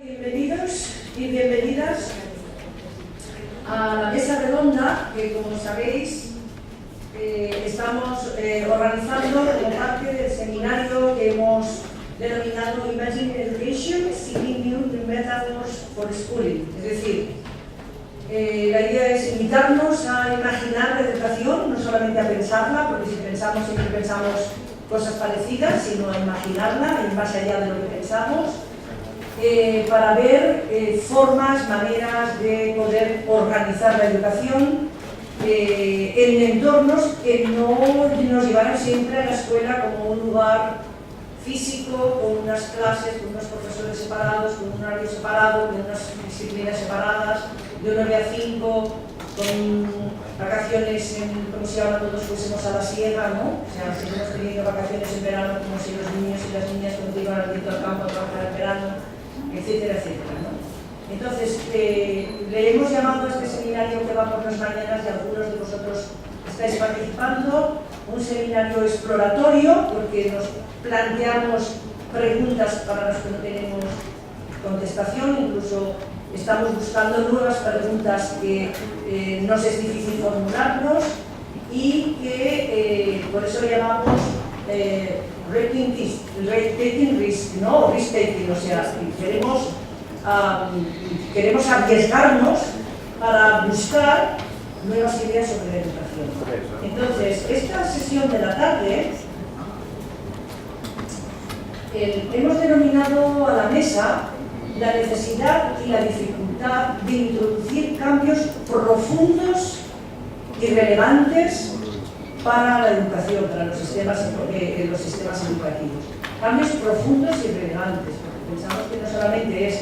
Bienvenidos y bienvenidas a la mesa redonda que, como sabéis, estamos organizando como parte del seminario que hemos denominado Imagine Education, Seeking New Metaphors for Schooling. Es decir, la idea es invitarnos a imaginar la educación, no solamente a pensarla, porque si pensamos siempre pensamos cosas parecidas, sino a imaginarla y más allá de lo que pensamos, para ver formas, maneras de poder organizar la educación en entornos que no nos llevaran siempre a la escuela como un lugar físico, con unas clases, con unos profesores separados, con un horario separado, con unas disciplinas separadas, de 9 a 5, con vacaciones, como si ahora todos fuésemos a la sierra, ¿no? O sea, seguimos teniendo vacaciones en verano como si los niños y las niñas continuaran yendo al campo a trabajar en verano, etcétera, etcétera, ¿no? Entonces, le hemos llamado a este seminario que va por las mañanas y algunos de vosotros estáis participando, un seminario exploratorio, porque nos planteamos preguntas para las que no tenemos contestación, incluso estamos buscando nuevas preguntas que nos es difícil formularnos y que por eso llamamos taking risk, ¿no? Risk-taking, o sea, queremos arriesgarnos para buscar nuevas ideas sobre la educación. Entonces, esta sesión de la tarde hemos denominado a la mesa la necesidad y la dificultad de introducir cambios profundos y relevantes para la educación, para los sistemas educativos. Cambios profundos y relevantes, porque pensamos que no solamente es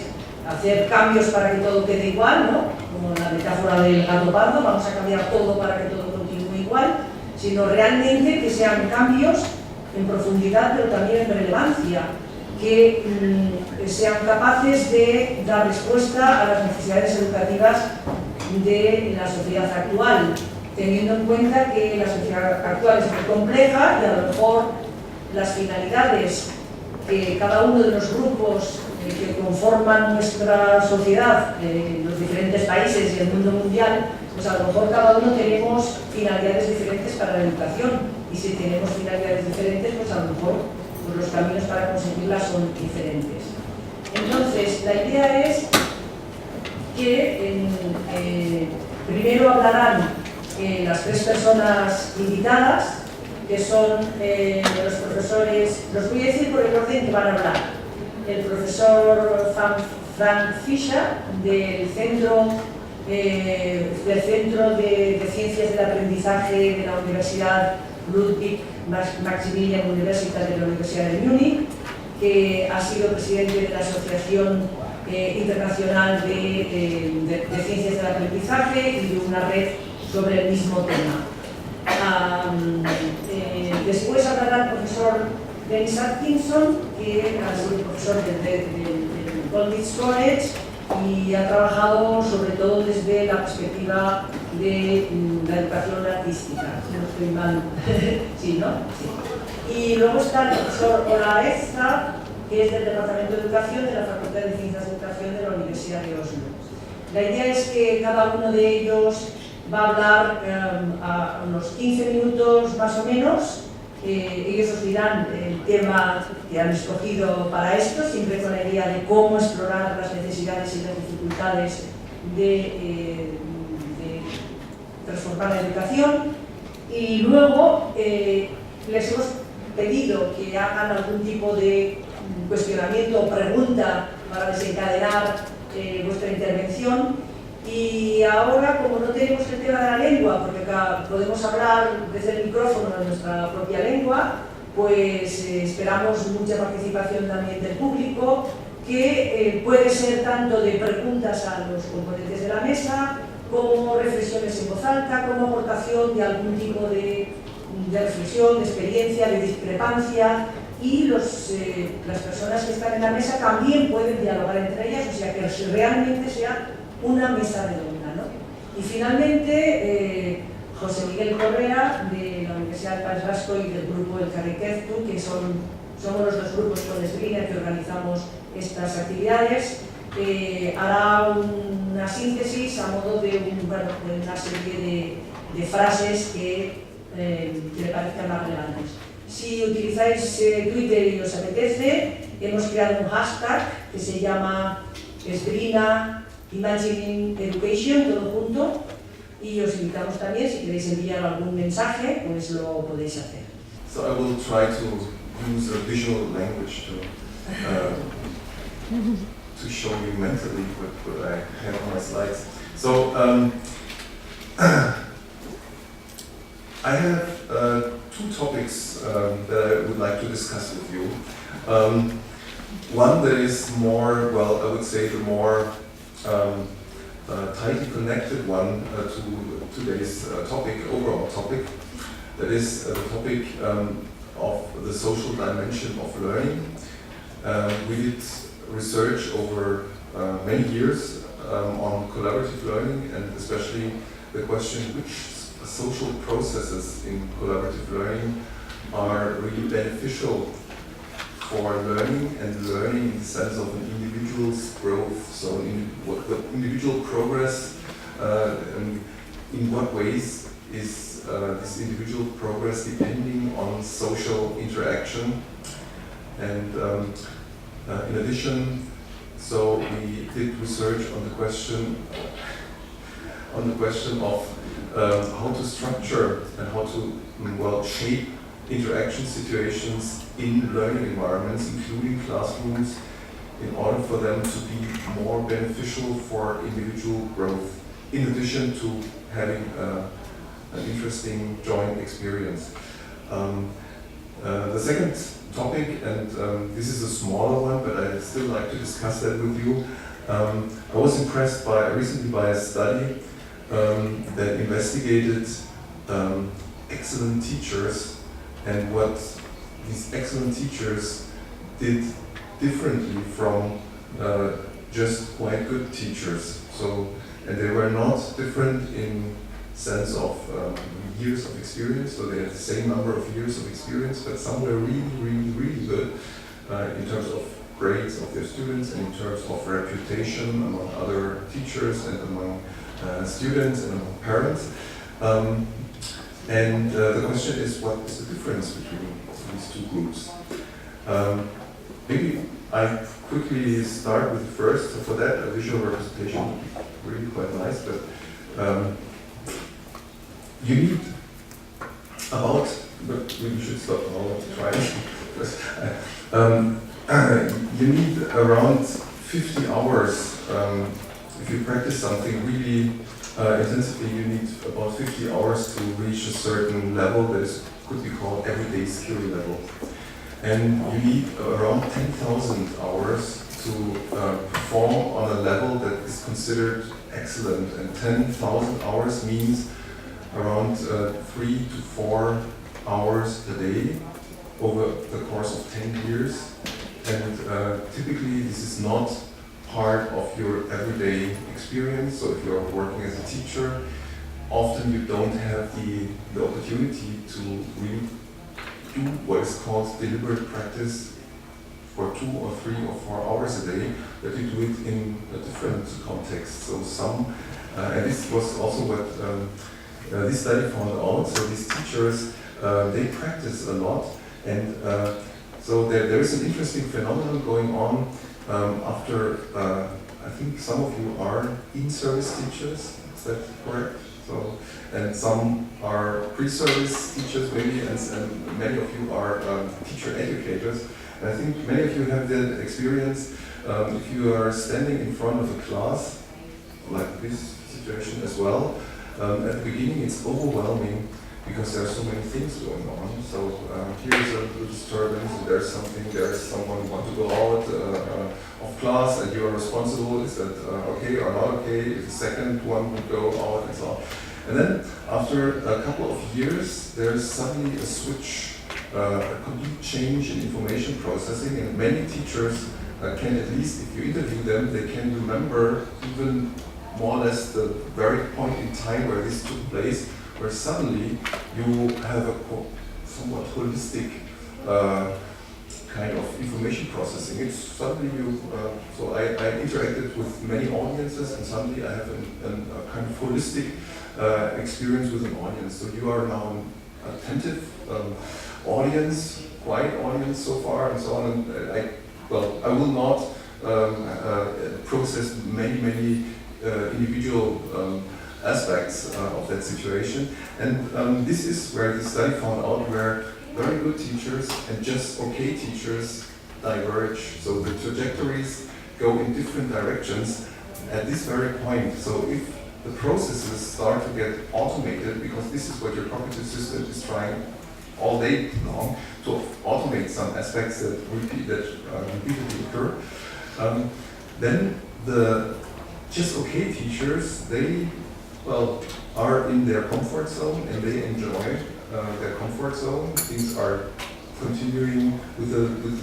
hacer cambios para que todo quede igual, ¿no? Como la metáfora del gato pardo, vamos a cambiar todo para que todo continúe igual, sino realmente que sean cambios en profundidad, pero también en relevancia, que sean capaces de dar respuesta a las necesidades educativas de la sociedad actual, teniendo en cuenta que la sociedad actual es muy compleja y a lo mejor las finalidades que cada uno de los grupos que conforman nuestra sociedad, los diferentes países y el mundo mundial, pues a lo mejor cada uno tenemos finalidades diferentes para la educación, y si tenemos finalidades diferentes, pues a lo mejor pues los caminos para conseguirlas son diferentes. Entonces, la idea es que primero hablarán las tres personas invitadas, que son los profesores, los voy a decir por el orden que van a hablar. El profesor Frank Fischer, del Centro de Ciencias del Aprendizaje de la Universidad Ludwig Maximilian Universität de la Universidad de Múnich, que ha sido presidente de la Asociación Internacional de Ciencias del Aprendizaje y de una red sobre el mismo tema. Después hablará el profesor Dennis Atkinson, que ha sido profesor del College College y ha trabajado sobre todo desde la perspectiva de la educación artística. Si no estoy mal. Sí, ¿no? Sí. Y luego está el profesor Ola Ezra, que es del Departamento de Educación de la Facultad de Ciencias de Educación de la Universidad de Oslo. La idea es que cada uno de ellos va a hablar a unos 15 minutos más o menos. Ellos os dirán el tema que han escogido para esto, siempre con la idea de cómo explorar las necesidades y las dificultades de transformar la educación. Y luego les hemos pedido que hagan algún tipo de cuestionamiento o pregunta para desencadenar vuestra intervención. Y ahora, como no tenemos el tema de la lengua, porque acá podemos hablar desde el micrófono de nuestra propia lengua, pues esperamos mucha participación también del público, que puede ser tanto de preguntas a los componentes de la mesa, como reflexiones en voz alta, como aportación de algún tipo de reflexión, de experiencia, de discrepancia, y las personas que están en la mesa también pueden dialogar entre ellas, o sea que realmente sea una mesa redonda, ¿no? Y finalmente, José Miguel Correa, de la Universidad del País Vasco y del grupo El Carriqueztu, que somos los dos grupos con Esbrina que organizamos estas actividades, hará una síntesis a modo de una serie de frases que le parezcan más relevantes. Si utilizáis Twitter y os apetece, hemos creado un hashtag que se llama Esbrina Imagining Education, todo junto, y os invitamos también, si queréis enviar algún mensaje, pues lo podéis hacer. So I will try to use a visual language to show you mentally what I have on my slides. So I have two topics that I would like to discuss with you. One that is more, well, I would say the more tightly connected one to today's overall topic. That is the topic of the social dimension of learning. We did research over many years on collaborative learning, and especially the question which social processes in collaborative learning are really beneficial for learning, and learning in the sense of an individual's growth. So what individual progress, and in what ways is this individual progress depending on social interaction. And in addition, so we did research on the question of how to structure and how to shape interaction situations in learning environments, including classrooms, in order for them to be more beneficial for individual growth, in addition to having an interesting joint experience. The second topic, and this is a smaller one, but I'd still like to discuss that with you. I was impressed recently by a study that investigated excellent teachers and what these excellent teachers did differently from just quite good teachers. And they were not different in sense of years of experience, so they had the same number of years of experience, but some were really, really, really good in terms of grades of their students and in terms of reputation among other teachers and among students and among parents. The question is, what is the difference between these two groups? Maybe I quickly start with the first. So for that, a visual representation would be really quite nice, but you need about, but we should stop now to try it. You need around 50 hours. If you practice something really intensively, you need about 50 hours to reach a certain level that could be called everyday skill level. And you need around 10,000 hours to perform on a level that is considered excellent. And 10,000 hours means around 3 to 4 hours a day over the course of 10 years. And typically this is not part of your everyday experience. So if you're working as a teacher, often you don't have the opportunity to really do what is called deliberate practice for 2 or 3 or 4 hours a day, but you do it in a different context. So and this was also what this study found out. So these teachers, they practice a lot, and so there is an interesting phenomenon going on after, I think some of you are in-service teachers, is that correct? So, and some are pre-service teachers maybe, and many of you are teacher educators. And I think many of you have that experience. If you are standing in front of a class, like this situation as well, at the beginning it's overwhelming because there are so many things going on. So here's a disturbance, and there's someone who wants to go out of class, and you are responsible. Is that okay or not okay? If the second one would go out, and so on. And then after a couple of years, there's suddenly a switch, a complete change in information processing, and many teachers can, at least if you interview them, they can remember even more or less the very point in time where this took place, where suddenly you have a somewhat holistic kind of information processing. It's suddenly so I interacted with many audiences, and suddenly I have a kind of holistic experience with an audience. So you are now an attentive audience, quiet audience so far, and so on. And I will not process many individual aspects of that situation. And this is where the study found out where very good teachers and just okay teachers diverge. So the trajectories go in different directions at this very point. So if the processes start to get automated, because this is what your cognitive system is trying all day long, to automate some aspects that repeatedly occur, then the just okay teachers, they are in their comfort zone and they enjoy their comfort zone. Things are continuing with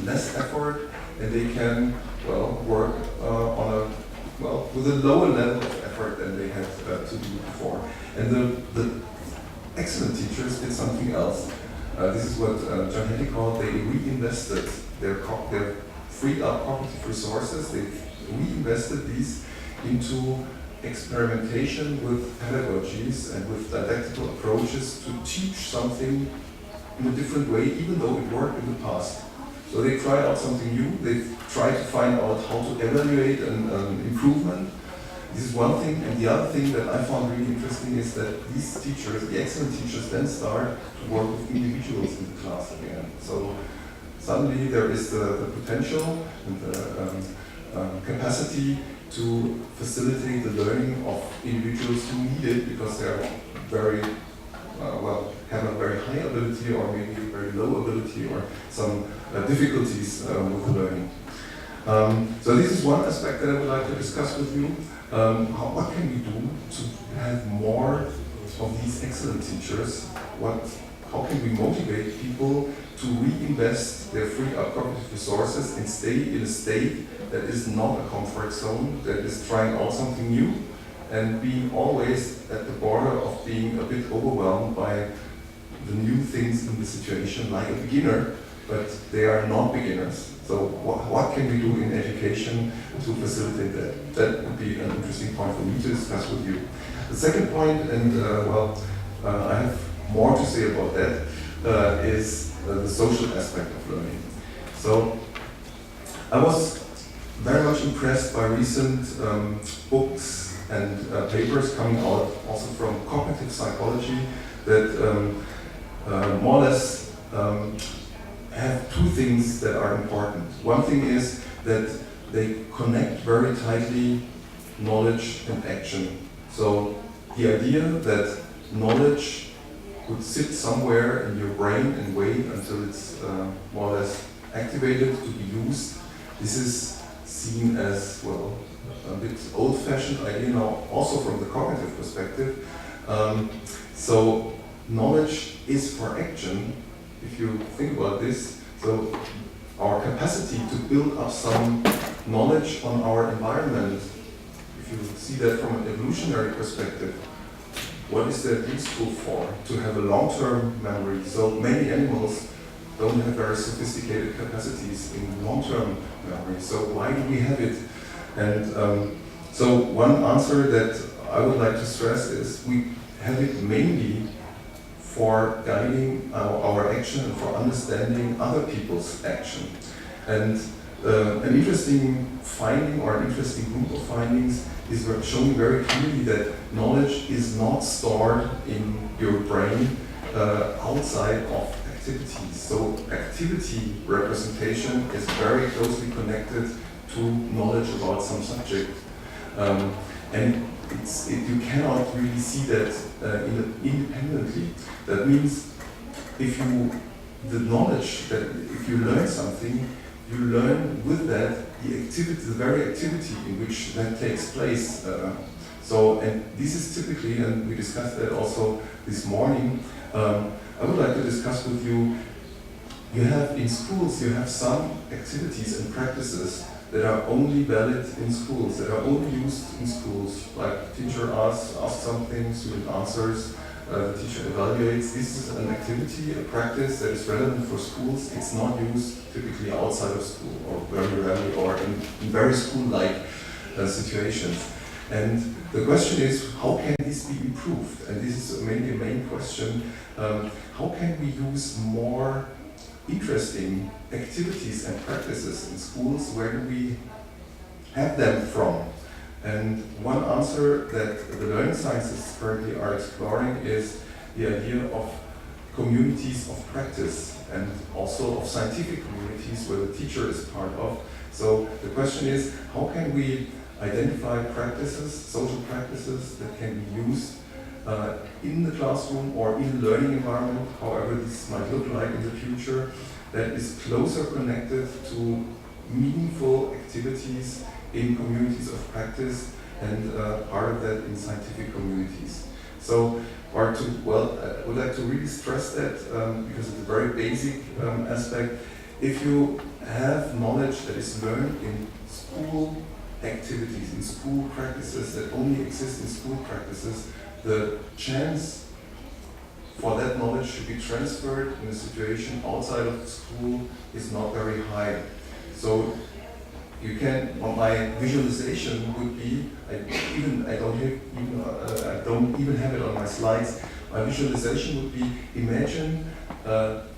less effort, and they can work with a lower level of effort than they had to do before. And the excellent teachers did something else. This is what John Hattie called, they reinvested their freed up cognitive resources. They reinvested these into experimentation with pedagogies and with didactical approaches to teach something in a different way, even though it worked in the past. So they tried out something new. They tried to find out how to evaluate an improvement. This is one thing, and the other thing that I found really interesting is that these teachers, the excellent teachers, then start to work with individuals in the class again. So suddenly there is the potential and the capacity to facilitate the learning of individuals who need it because they are very, have a very high ability or maybe a very low ability or some difficulties with the learning. So this is one aspect that I would like to discuss with you. What can we do to have more of these excellent teachers? How can we motivate people to reinvest their free up cognitive resources and stay in a state that is not a comfort zone, that is trying out something new and being always at the border of being a bit overwhelmed by the new things in the situation, like a beginner, but they are not beginners. So what can we do in education to facilitate that? That would be an interesting point for me to discuss with you. The second point, and I have more to say about that, is the social aspect of learning. So I was very much impressed by recent books and papers coming out also from cognitive psychology that more or less have two things that are important. One thing is that they connect very tightly knowledge and action. So the idea that knowledge would sit somewhere in your brain and wait until it's more or less activated to be used, this is seen as, a bit old-fashioned idea now, also from the cognitive perspective. So knowledge is for action. If you think about this, so our capacity to build up some knowledge on our environment, if you see that from an evolutionary perspective, what is that useful for? To have a long-term memory. So many animals don't have very sophisticated capacities in long-term memory. So why do we have it? And so one answer that I would like to stress is we have it mainly for guiding our action and for understanding other people's action. And an interesting finding or an interesting group of findings is showing very clearly that knowledge is not stored in your brain outside of activities. So activity representation is very closely connected to knowledge about some subject. And you cannot really see that independently. That means if you learn something, you learn with that the very activity in which that takes place. And this is typically, and we discussed that also this morning, I would like to discuss with you, in schools, you have some activities and practices that are only valid in schools, that are only used in schools, like teacher asks something, student answers, the teacher evaluates, this is an activity, a practice that is relevant for schools. It's not used typically outside of school, or very rarely, or in very school-like situations. And the question is, how can this be improved? And this is mainly a main question. How can we use more interesting activities and practices in schools? Where do we have them from? And one answer that the learning sciences currently are exploring is the idea of communities of practice, and also of scientific communities where the teacher is part of. So the question is, how can we identify practices, social practices that can be used in the classroom or in the learning environment, however this might look like in the future, that is closer connected to meaningful activities in communities of practice, and part of that in scientific communities. So, I would like to really stress that because it's a very basic aspect. If you have knowledge that is learned in school activities, in school practices that only exist in school practices, the chance for that knowledge to be transferred in a situation outside of school is not very high. So you can, my visualization would be, I don't even have it on my slides. My visualization would be, imagine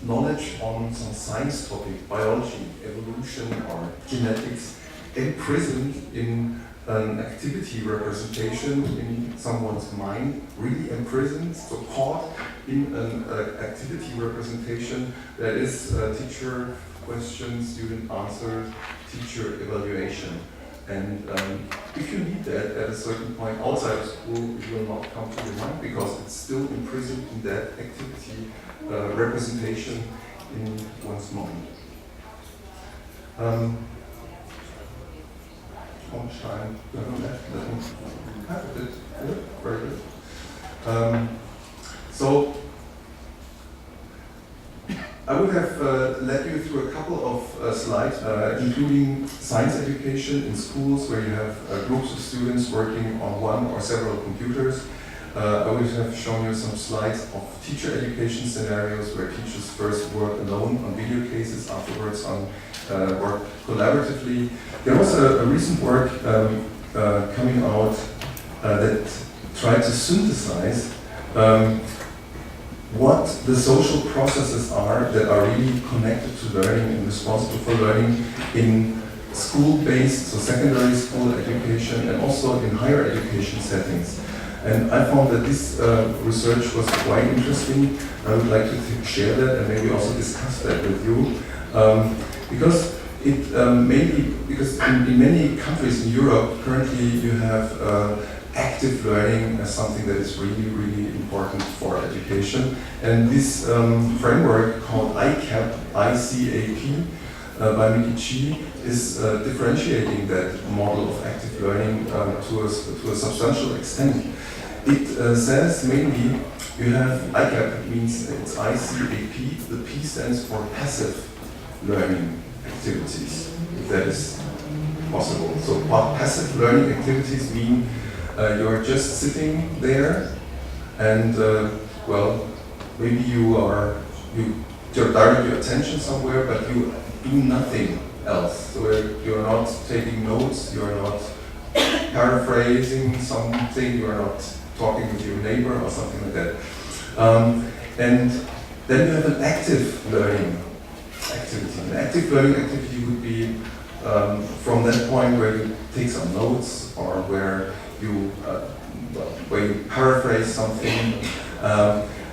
knowledge on some science topic, biology, evolution, or genetics, imprisoned in an activity representation in someone's mind, really imprisoned, so caught in an activity representation that is teacher question, student answer, teacher evaluation. And if you need that at a certain point outside of school, it will not come to your mind because it's still imprisoned in that activity representation in one's mind. How much time do I have left? Let me have it. Good. Very good. So I would have led you through a couple of slides, including science education in schools where you have groups of students working on one or several computers. I would have shown you some slides of teacher education scenarios where teachers first work alone on video cases, afterwards on work collaboratively. There was a recent work coming out that tried to synthesize what the social processes are that are really connected to learning and responsible for learning in school-based, so secondary school education, and also in higher education settings. And I found that this research was quite interesting. I would like to share that and maybe also discuss that with you. Because in many countries in Europe, currently you have active learning as something that is really, really important for education. And this framework called ICAP, I-C-A-P, by Mikichi, is differentiating that model of active learning to a substantial extent. It says mainly you have ICAP, means it's I-C-A-P, the P stands for passive learning activities, if that is possible. So what passive learning activities mean, you're just sitting there and, maybe you direct your attention somewhere, but you do nothing else. So you're not taking notes, you're not paraphrasing something, you're not talking with your neighbor or something like that. And then you have an active learning activity. An active learning activity would be from that point where you take some notes or where you paraphrase something.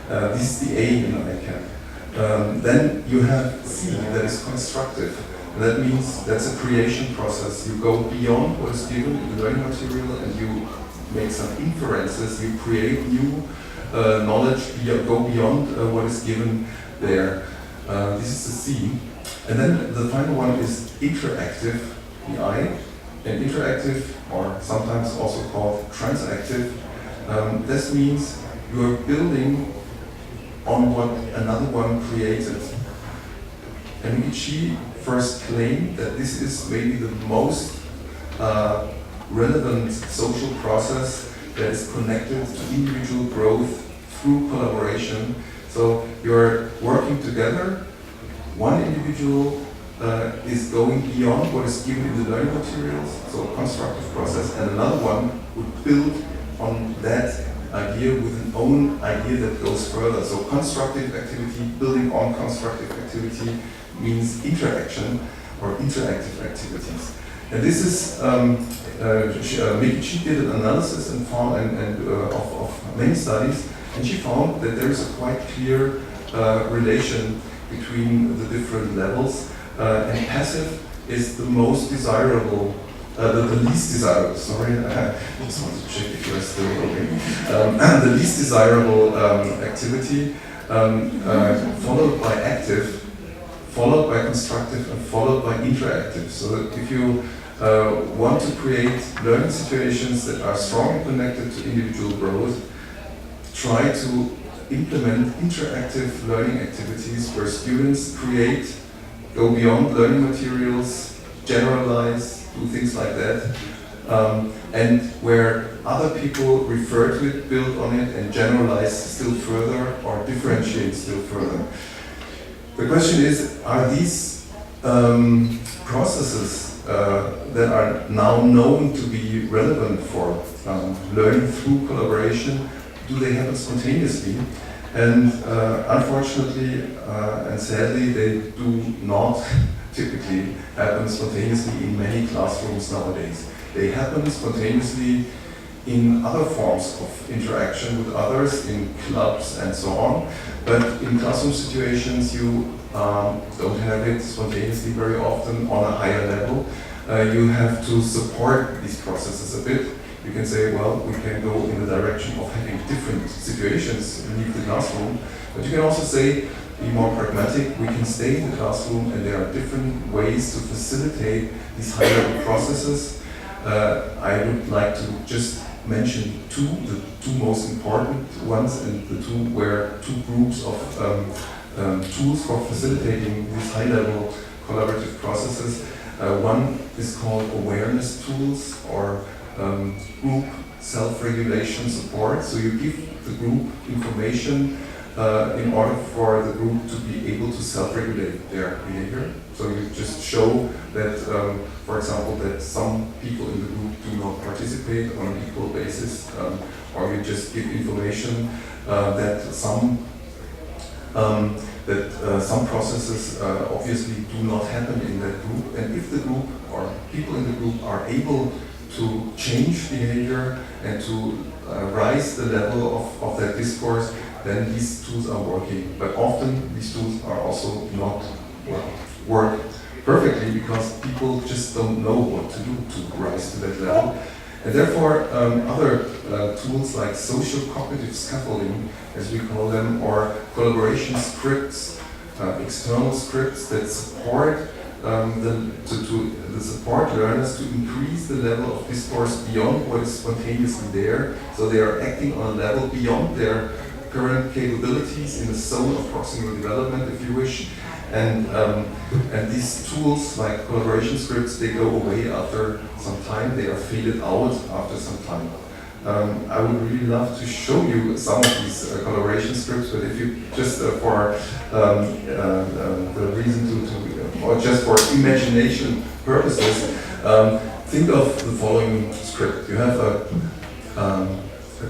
This is the A in ICAP. Then you have C, that is constructive. And that means that's a creation process. You go beyond what is given in the learning material and you make some inferences, you create new knowledge, go beyond what is given there. This is the C. And then the final one is interactive, the I. And interactive, or sometimes also called transactive, this means you are building on what another one created. And Mikichi first claimed that this is maybe the most relevant social process that is connected to individual growth through collaboration. So you're working together. One individual is going beyond what is given in the learning materials, so a constructive process, and another one would build on that idea with an own idea that goes further. So constructive activity, building on constructive activity means interaction or interactive activities. And this is, she did an analysis and found, of many studies, and she found that there is a quite clear relation between the different levels, and passive is the most desirable, the least desirable, sorry, I just want to check if you're still okay. The least desirable activity, followed by active, followed by constructive, and followed by interactive. So that if you want to create learning situations that are strongly connected to individual growth, try to implement interactive learning activities where students create, go beyond learning materials, generalize, do things like that, and where other people refer to it, build on it, and generalize still further or differentiate still further. The question is, are these processes that are now known to be relevant for learning through collaboration, do they happen spontaneously? And unfortunately and sadly, they do not typically happen spontaneously in many classrooms nowadays. They happen spontaneously in other forms of interaction with others, in clubs and so on. But in classroom situations, you don't have it spontaneously very often on a higher level. You have to support these processes a bit. You can say, well, we can go in the direction of having different situations beneath the classroom, but you can also say, be more pragmatic, we can stay in the classroom and there are different ways to facilitate these high-level processes. I would like to just mention the two most important ones, and the two where two groups of tools for facilitating these high-level collaborative processes. One is called awareness tools, or group self-regulation support. So you give the group information in order for the group to be able to self-regulate their behavior. So you just show that, for example, that some people in the group do not participate on an equal basis, or you just give information that some processes obviously do not happen in that group, and if the group or people in the group are able to change behavior and to rise the level of that discourse, then these tools are working. But often these tools are also not work perfectly because people just don't know what to do to rise to that level. And therefore, other tools like social cognitive scaffolding, as we call them, or collaboration scripts, external scripts that support support learners to increase the level of discourse beyond what is spontaneously there. So they are acting on a level beyond their current capabilities in the zone of proximal development, if you wish. And these tools, like collaboration scripts, they go away after some time. They are faded out after some time. I would really love to show you some of these collaboration scripts, but if you just for the reason or just for imagination purposes, think of the following script. You have a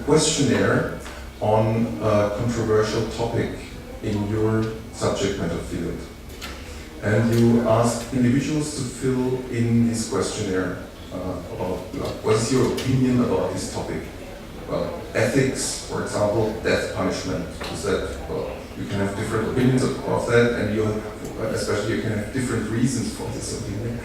questionnaire on a controversial topic in your subject matter field. And you ask individuals to fill in this questionnaire about what is your opinion about this topic. Well, ethics, for example, death punishment. Is that, well, you can have different opinions of that, and especially you can have different reasons for this opinion.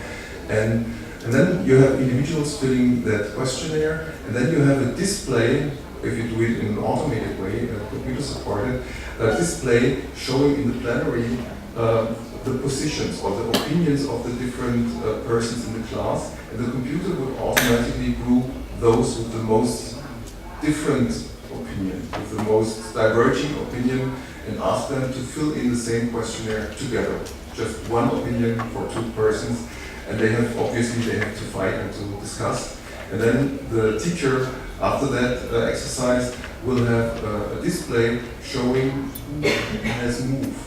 And then you have individuals filling that questionnaire, and then you have a display, if you do it in an automated way, computer supported, a display showing in the plenary the positions or the opinions of the different persons in the class, and the computer would automatically group those with the most different opinion, with the most diverging opinion, and ask them to fill in the same questionnaire together. Just one opinion for two persons, and they have to fight and to discuss. And then the teacher, after that exercise, will have a display showing who has moved,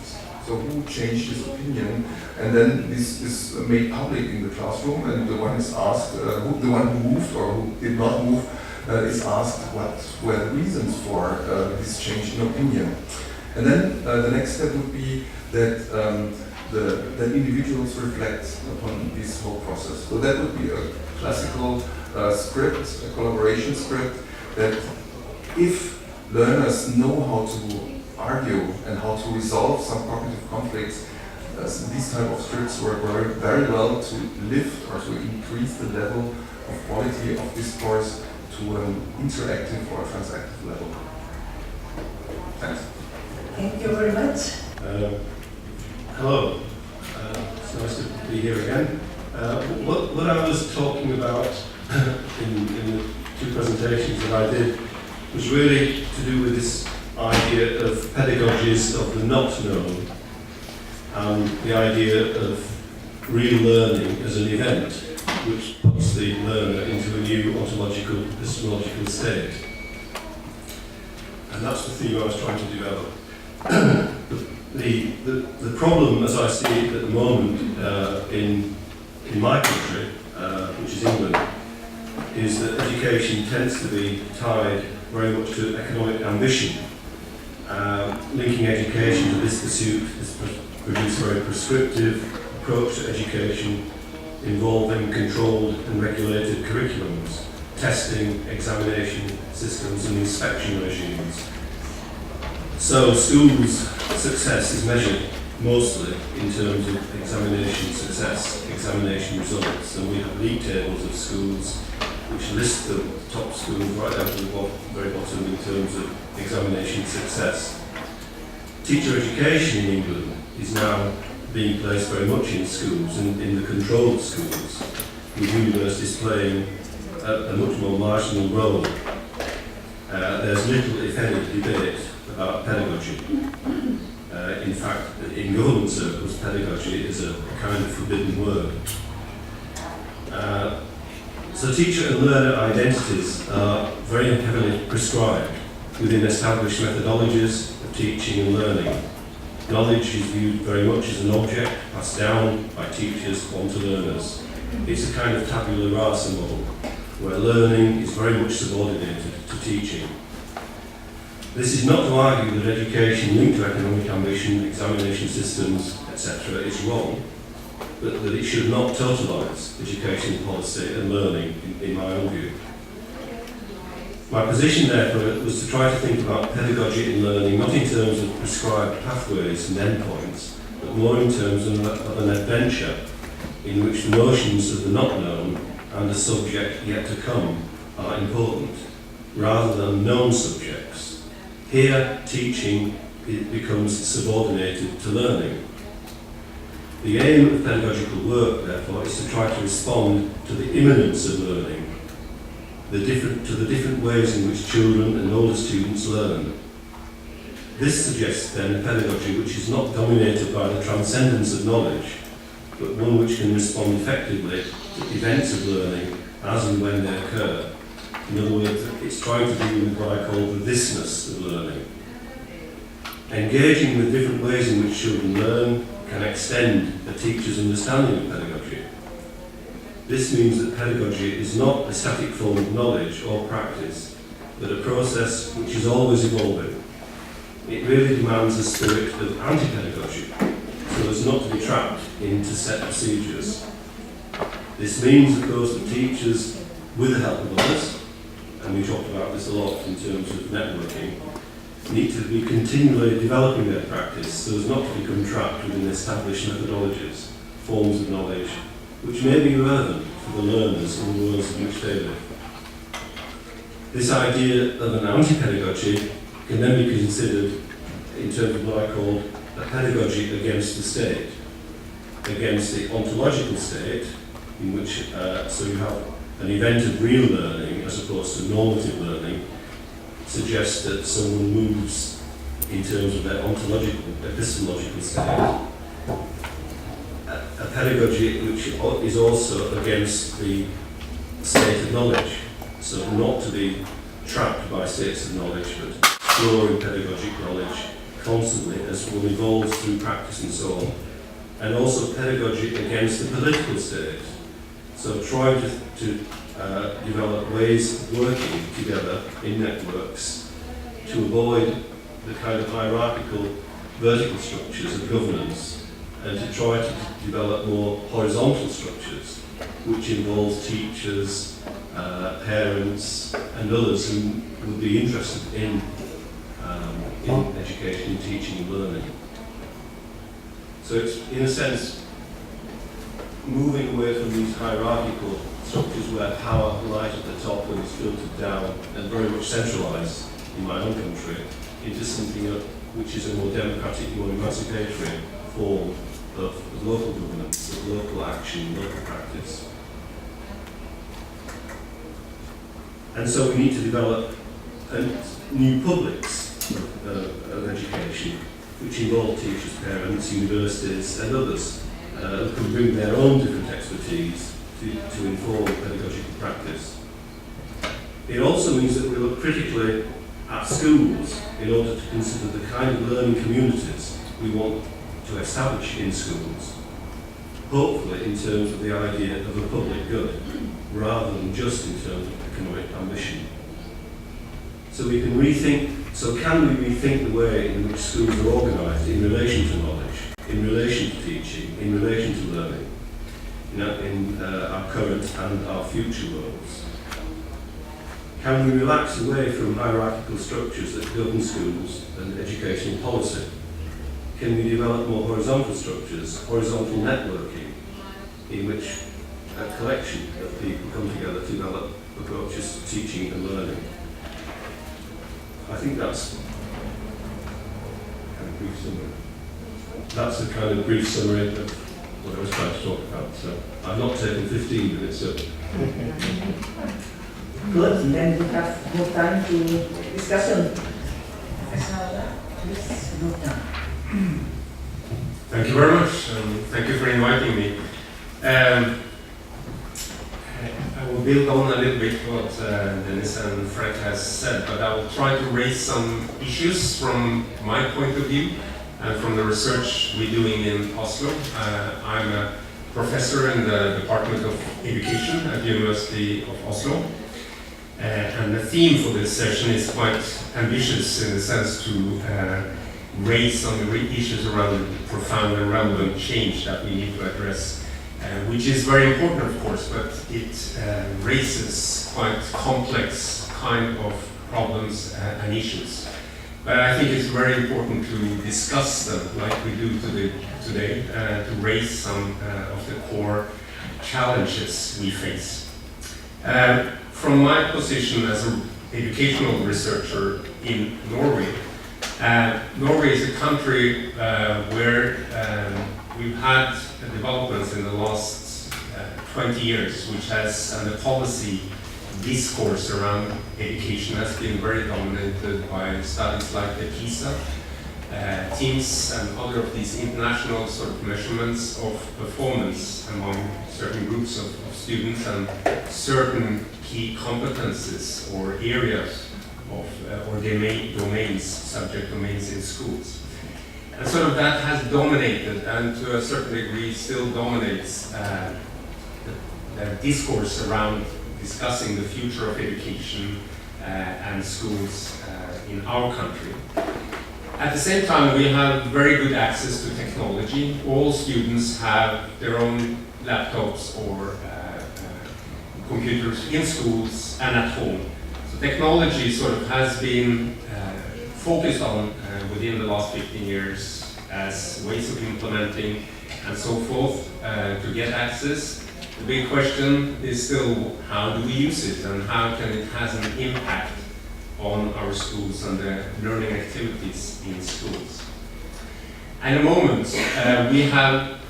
so who changed his opinion, and then this is made public in the classroom, and the one is asked, the one who moved or who did not move, is asked what were the reasons for this change in opinion. And then the next step would be that that individuals reflect upon this whole process. So that would be a classical script, a collaboration script, that if learners know how to argue and how to resolve some cognitive conflicts, these type of scripts work very well to lift or to increase the level of quality of discourse to an interactive or transactive level. Thanks. Thank you very much. Hello. It's nice to be here again. What I was talking about in the two presentations that I did was really to do with this idea of pedagogies of the not known and the idea of real learning as an event which puts the learner into a new ontological, epistemological state. And that's the theme I was trying to develop. The problem, as I see it at the moment in my country, which is England, is that education tends to be tied very much to economic ambition. Linking education to this pursuit has produced a very prescriptive approach to education involving controlled and regulated curriculums, testing, examination systems and inspection regimes. So schools' success is measured mostly in terms of examination success, examination results, and we have league tables of schools which list the top schools right down to the very bottom in terms of examination success. Teacher education in England is now being placed very much in schools, in the controlled schools, with universities playing a much more marginal role. There's little, if any, debate about pedagogy. In fact, in government circles, pedagogy is a kind of forbidden word. So teacher and learner identities are very heavily prescribed within established methodologies of teaching and learning. Knowledge is viewed very much as an object passed down by teachers on to learners. It's a kind of tabula rasa model, where learning is very much subordinated to teaching. This is not to argue that education linked to economic ambition, examination systems, etc. is wrong, but that it should not totalise education policy and learning, in my own view. My position, therefore, was to try to think about pedagogy in learning not in terms of prescribed pathways and endpoints, but more in terms of an adventure in which the notions of the not known and the subject yet to come are important, rather than known subjects. Here, teaching becomes subordinated to learning. The aim of pedagogical work, therefore, is to try to respond to the immanence of learning, to the different ways in which children and older students learn. This suggests then a pedagogy which is not dominated by the transcendence of knowledge, but one which can respond effectively to events of learning as and when they occur. In other words, it's trying to deal with what I call the thisness of learning. Engaging with different ways in which children learn can extend a teacher's understanding of pedagogy. This means that pedagogy is not a static form of knowledge or practice, but a process which is always evolving. It really demands a spirit of anti-pedagogy, so as not to be trapped into set procedures. This means, of course, that teachers, with the help of others, and we talked about this a lot in terms of networking, need to be continually developing their practice so as not to become trapped within established methodologies, forms of knowledge, which may be relevant for the learners in the worlds in which they live. This idea of an anti-pedagogy can then be considered in terms of what I call a pedagogy against the state, against the ontological state, in which so you have an event of real learning as opposed to normative learning, suggests that someone moves in terms of their ontological, epistemological state. A pedagogy which is also against the state of knowledge. So not to be trapped by states of knowledge, but exploring pedagogic knowledge constantly as one evolves through practice and so on. And also pedagogic against the political state. So trying to develop ways of working together in networks to avoid the kind of hierarchical vertical structures of governance, and to try to develop more horizontal structures which involve teachers, parents and others who would be interested in education, teaching and learning. So it's, in a sense, moving away from these hierarchical structures where power lies at the top and is filtered down and very much centralised in my own country, into something which is a more democratic, more emancipatory form of local governance, of local action, local practice. And so we need to develop new publics of education, which involve teachers, parents, universities and others who can bring their own different expertise to inform pedagogical practice. It also means that we look critically at schools in order to consider the kind of learning communities we want to establish in schools, hopefully in terms of the idea of a public good, rather than just in terms of economic ambition. So we can can we rethink the way in which schools are organised in relation to knowledge, in relation to teaching, in relation to learning, in our current and our future worlds? Can we relax away from hierarchical structures that govern schools and educational policy? Can we develop more horizontal structures, horizontal networking, in which a collection of people come together to develop approaches to teaching and learning? I think that's kind of brief summary. That's a kind of brief summary of what I was trying to talk about. So I've not taken 15 minutes, so. Good, then we have more time to discussion. Thank you very much. Thank you for inviting me. I will build on a little bit what Dennis and Fred has said, but I will try to raise some issues from my point of view and from the research we're doing in Oslo. I'm a professor in the Department of Education at the University of Oslo. And the theme for this session is quite ambitious in the sense to raise some issues around profound and relevant change that we need to address, which is very important, of course, but it raises quite complex kind of problems and issues. But I think it's very important to discuss them like we do today, to raise some of the core challenges we face. From my position as an educational researcher in Norway, Norway is a country where we've had developments in the last 20 years, which has, and the policy discourse around education has been very dominated by studies like the PISA, TIMSS and other of these international sort of measurements of performance among certain groups of students and certain key competences or areas of or domains, subject domains in schools. And sort of that has dominated, and to a certain degree still dominates the discourse around discussing the future of education and schools in our country. At the same time, we have very good access to technology. All students have their own laptops or computers in schools and at home. So technology sort of has been focused on within the last 15 years as ways of implementing and so forth to get access. The big question is still, how do we use it and how can it has an impact on our schools and the learning activities in schools. And in a moment, we have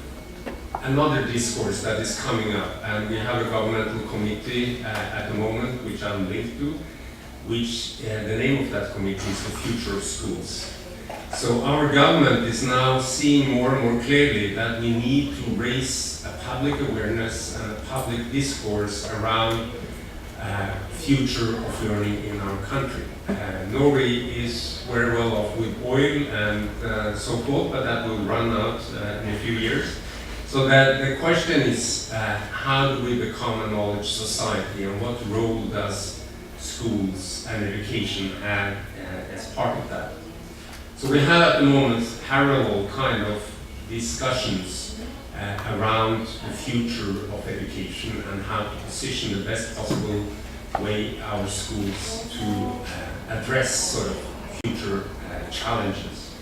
another discourse that is coming up, and we have a governmental committee at the moment, which I'm linked to, which the name of that committee is the Future of Schools. So our government is now seeing more and more clearly that we need to raise a public awareness and a public discourse around future of learning in our country. Norway is very well off with oil and so forth, but that will run out in a few years. So that the question is, how do we become a knowledge society, and what role does schools and education have as part of that? So we have at the moment parallel kind of discussions around the future of education and how to position the best possible way our schools to address sort of future challenges.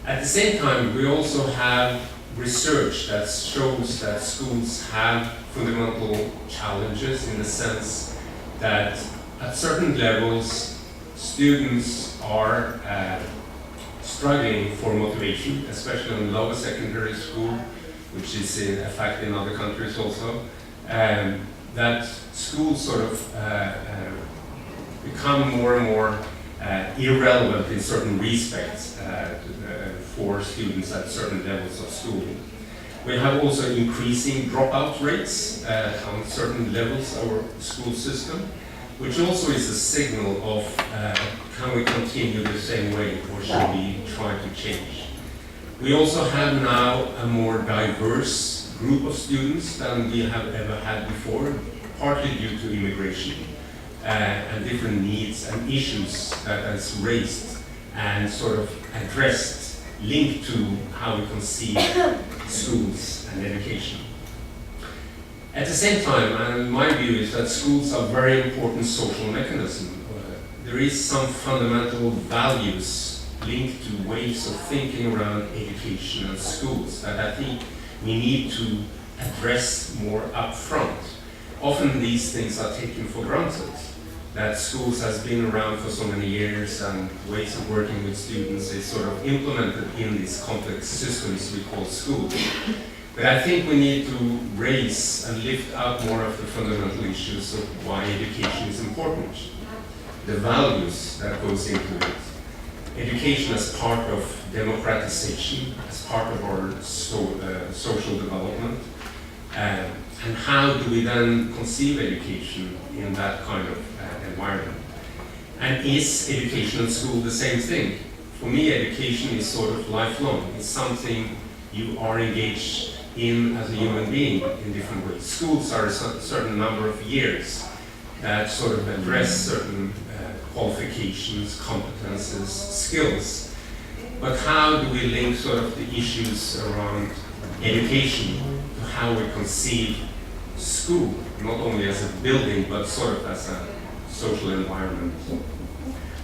At the same time, we also have research that shows that schools have fundamental challenges in the sense that at certain levels students are struggling for motivation, especially in lower secondary school, which is in effect in other countries also. That schools sort of become more and more irrelevant in certain respects for students at certain levels of schooling. We have also increasing dropout rates on certain levels of our school system, which also is a signal of can we continue the same way, or should we try to change? We also have now a more diverse group of students than we have ever had before, partly due to immigration and different needs and issues that is raised and sort of addressed, linked to how we conceive schools and education. At the same time, and my view is that schools are very important social mechanism. There is some fundamental values linked to ways of thinking around education and schools that I think we need to address more upfront. Often these things are taken for granted, that schools has been around for so many years and ways of working with students is sort of implemented in these complex systems we call schools. But I think we need to raise and lift up more of the fundamental issues of why education is important, the values that goes into it. Education as part of democratization, as part of our social development, and how do we then conceive education in that kind of environment? And is education and school the same thing? For me, education is sort of lifelong. It's something you are engaged in as a human being in different ways. Schools are a certain number of years that sort of address certain qualifications, competences, skills. But how do we link sort of the issues around education to how we conceive school, not only as a building, but sort of as a social environment?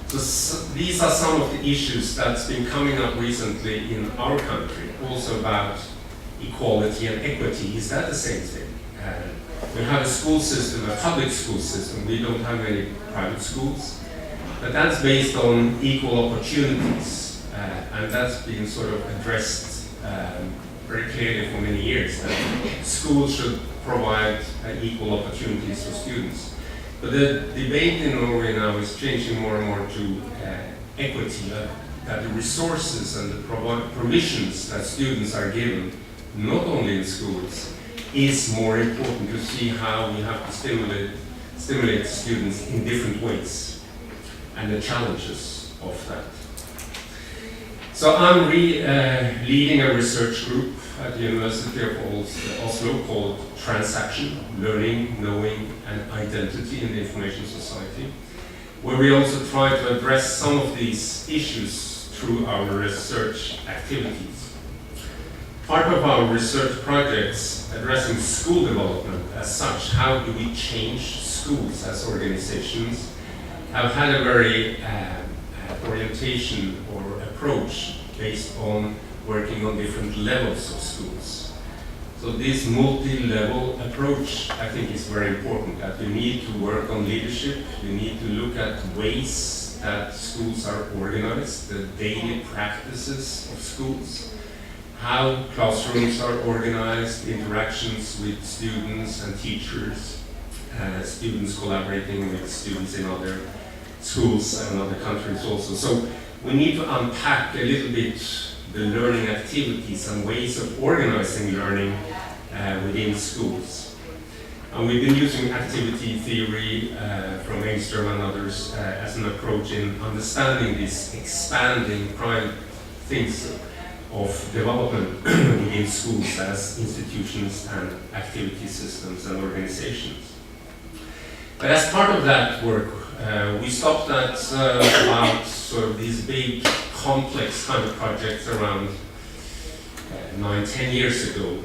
So these are some of the issues that's been coming up recently in our country, also about equality and equity. Is that the same thing? We have a school system, a public school system. We don't have any private schools. But that's based on equal opportunities. And that's been sort of addressed very clearly for many years, that schools should provide equal opportunities for students. But the debate in Norway now is changing more and more to equity, that the resources and the provisions that students are given, not only in schools, is more important to see how we have to stimulate students in different ways and the challenges of that. So I'm leading a research group at the University of Oslo called Transaction, Learning, Knowing and Identity in the Information Society, where we also try to address some of these issues through our research activities. Part of our research projects addressing school development as such, how do we change schools as organizations, have had a very orientation or approach based on working on different levels of schools. So this multi-level approach, I think, is very important, that we need to work on leadership, we need to look at ways that schools are organized, the daily practices of schools, how classrooms are organized, interactions with students and teachers, students collaborating with students in other schools and other countries also. So we need to unpack a little bit the learning activities and ways of organizing learning within schools. And we've been using activity theory from Engström and others as an approach in understanding these expanding prime things of development within schools as institutions and activity systems and organizations. But as part of that work, we stopped at about sort of these big, complex kind of projects around 9-10 years ago,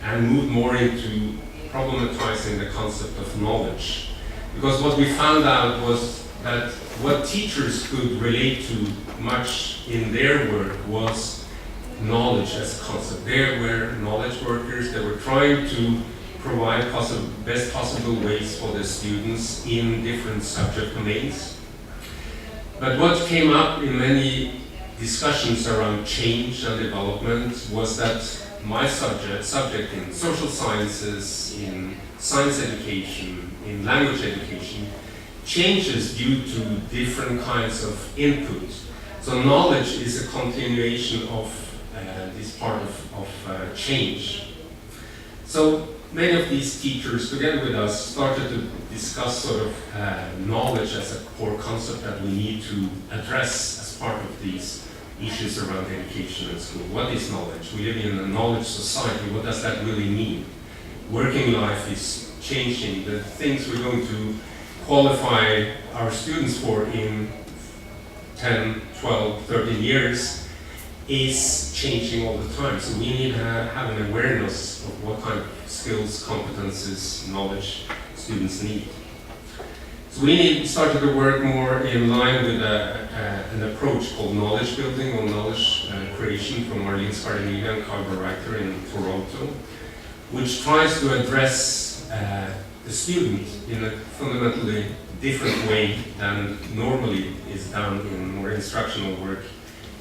and moved more into problematizing the concept of knowledge. Because what we found out was that what teachers could relate to much in their work was knowledge as a concept. They were knowledge workers. They were trying to provide best possible ways for the students in different subject domains. But what came up in many discussions around change and development was that my subject in social sciences, in science education, in language education, changes due to different kinds of input. So knowledge is a continuation of this part of change. So many of these teachers, together with us, started to discuss sort of knowledge as a core concept that we need to address as part of these issues around education and school. What is knowledge? We live in a knowledge society. What does that really mean? Working life is changing. The things we're going to qualify our students for in 10, 12, 13 years is changing all the time. So we need to have an awareness of what kind of skills, competences, knowledge students need. So we started to work more in line with an approach called knowledge building or knowledge creation from Marlene Scardenina and Carl Reiter in Toronto, which tries to address the student in a fundamentally different way than normally is done in more instructional work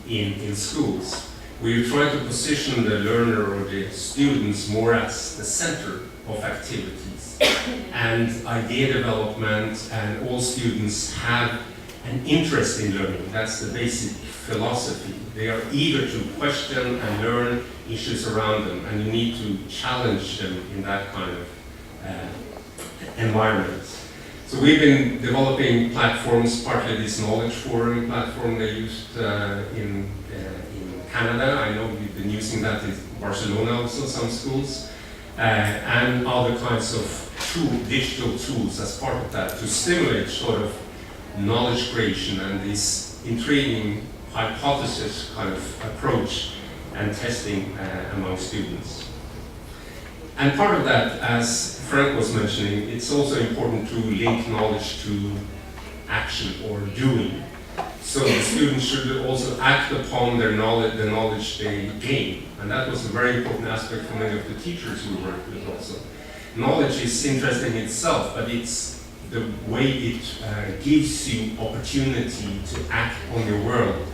in schools. We try to position the learner or the students more as the center of activities and idea development, and all students have an interest in learning. That's the basic philosophy. They are eager to question and learn issues around them, and you need to challenge them in that kind of environment. So we've been developing platforms, partly this knowledge forum platform they used in Canada. I know we've been using that in Barcelona also, some schools, and other kinds of digital tools as part of that to stimulate sort of knowledge creation and this intriguing hypothesis kind of approach and testing among students. And part of that, as Frank was mentioning, it's also important to link knowledge to action or doing. So the students should also act upon their knowledge, the knowledge they gain. And that was a very important aspect for many of the teachers we worked with also. Knowledge is interesting in itself, but it's the way it gives you opportunity to act on your world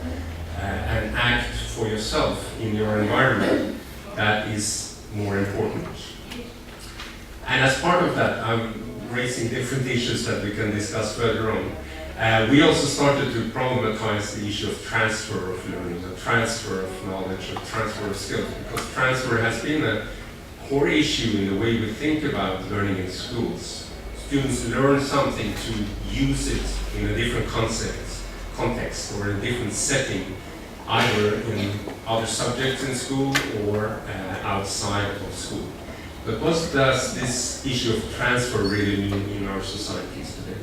and act for yourself in your environment that is more important. And as part of that, I'm raising different issues that we can discuss further on. We also started to problematize the issue of transfer of learning, the transfer of knowledge, or transfer of skills, because transfer has been a core issue in the way we think about learning in schools. Students learn something to use it in a different context or a different setting, either in other subjects in school or outside of school. But what does this issue of transfer really mean in our societies today?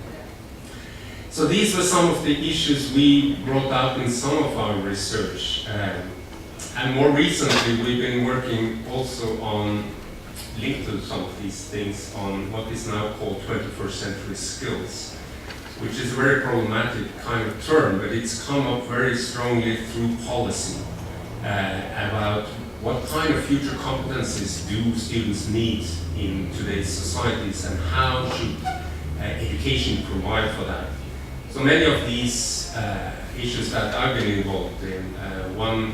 So these were some of the issues we brought up in some of our research. And more recently, we've been working also on, linked to some of these things, on what is now called 21st century skills, which is a very problematic kind of term, but it's come up very strongly through policy about what kind of future competencies do students need in today's societies, and how should education provide for that. So many of these issues that I've been involved in, one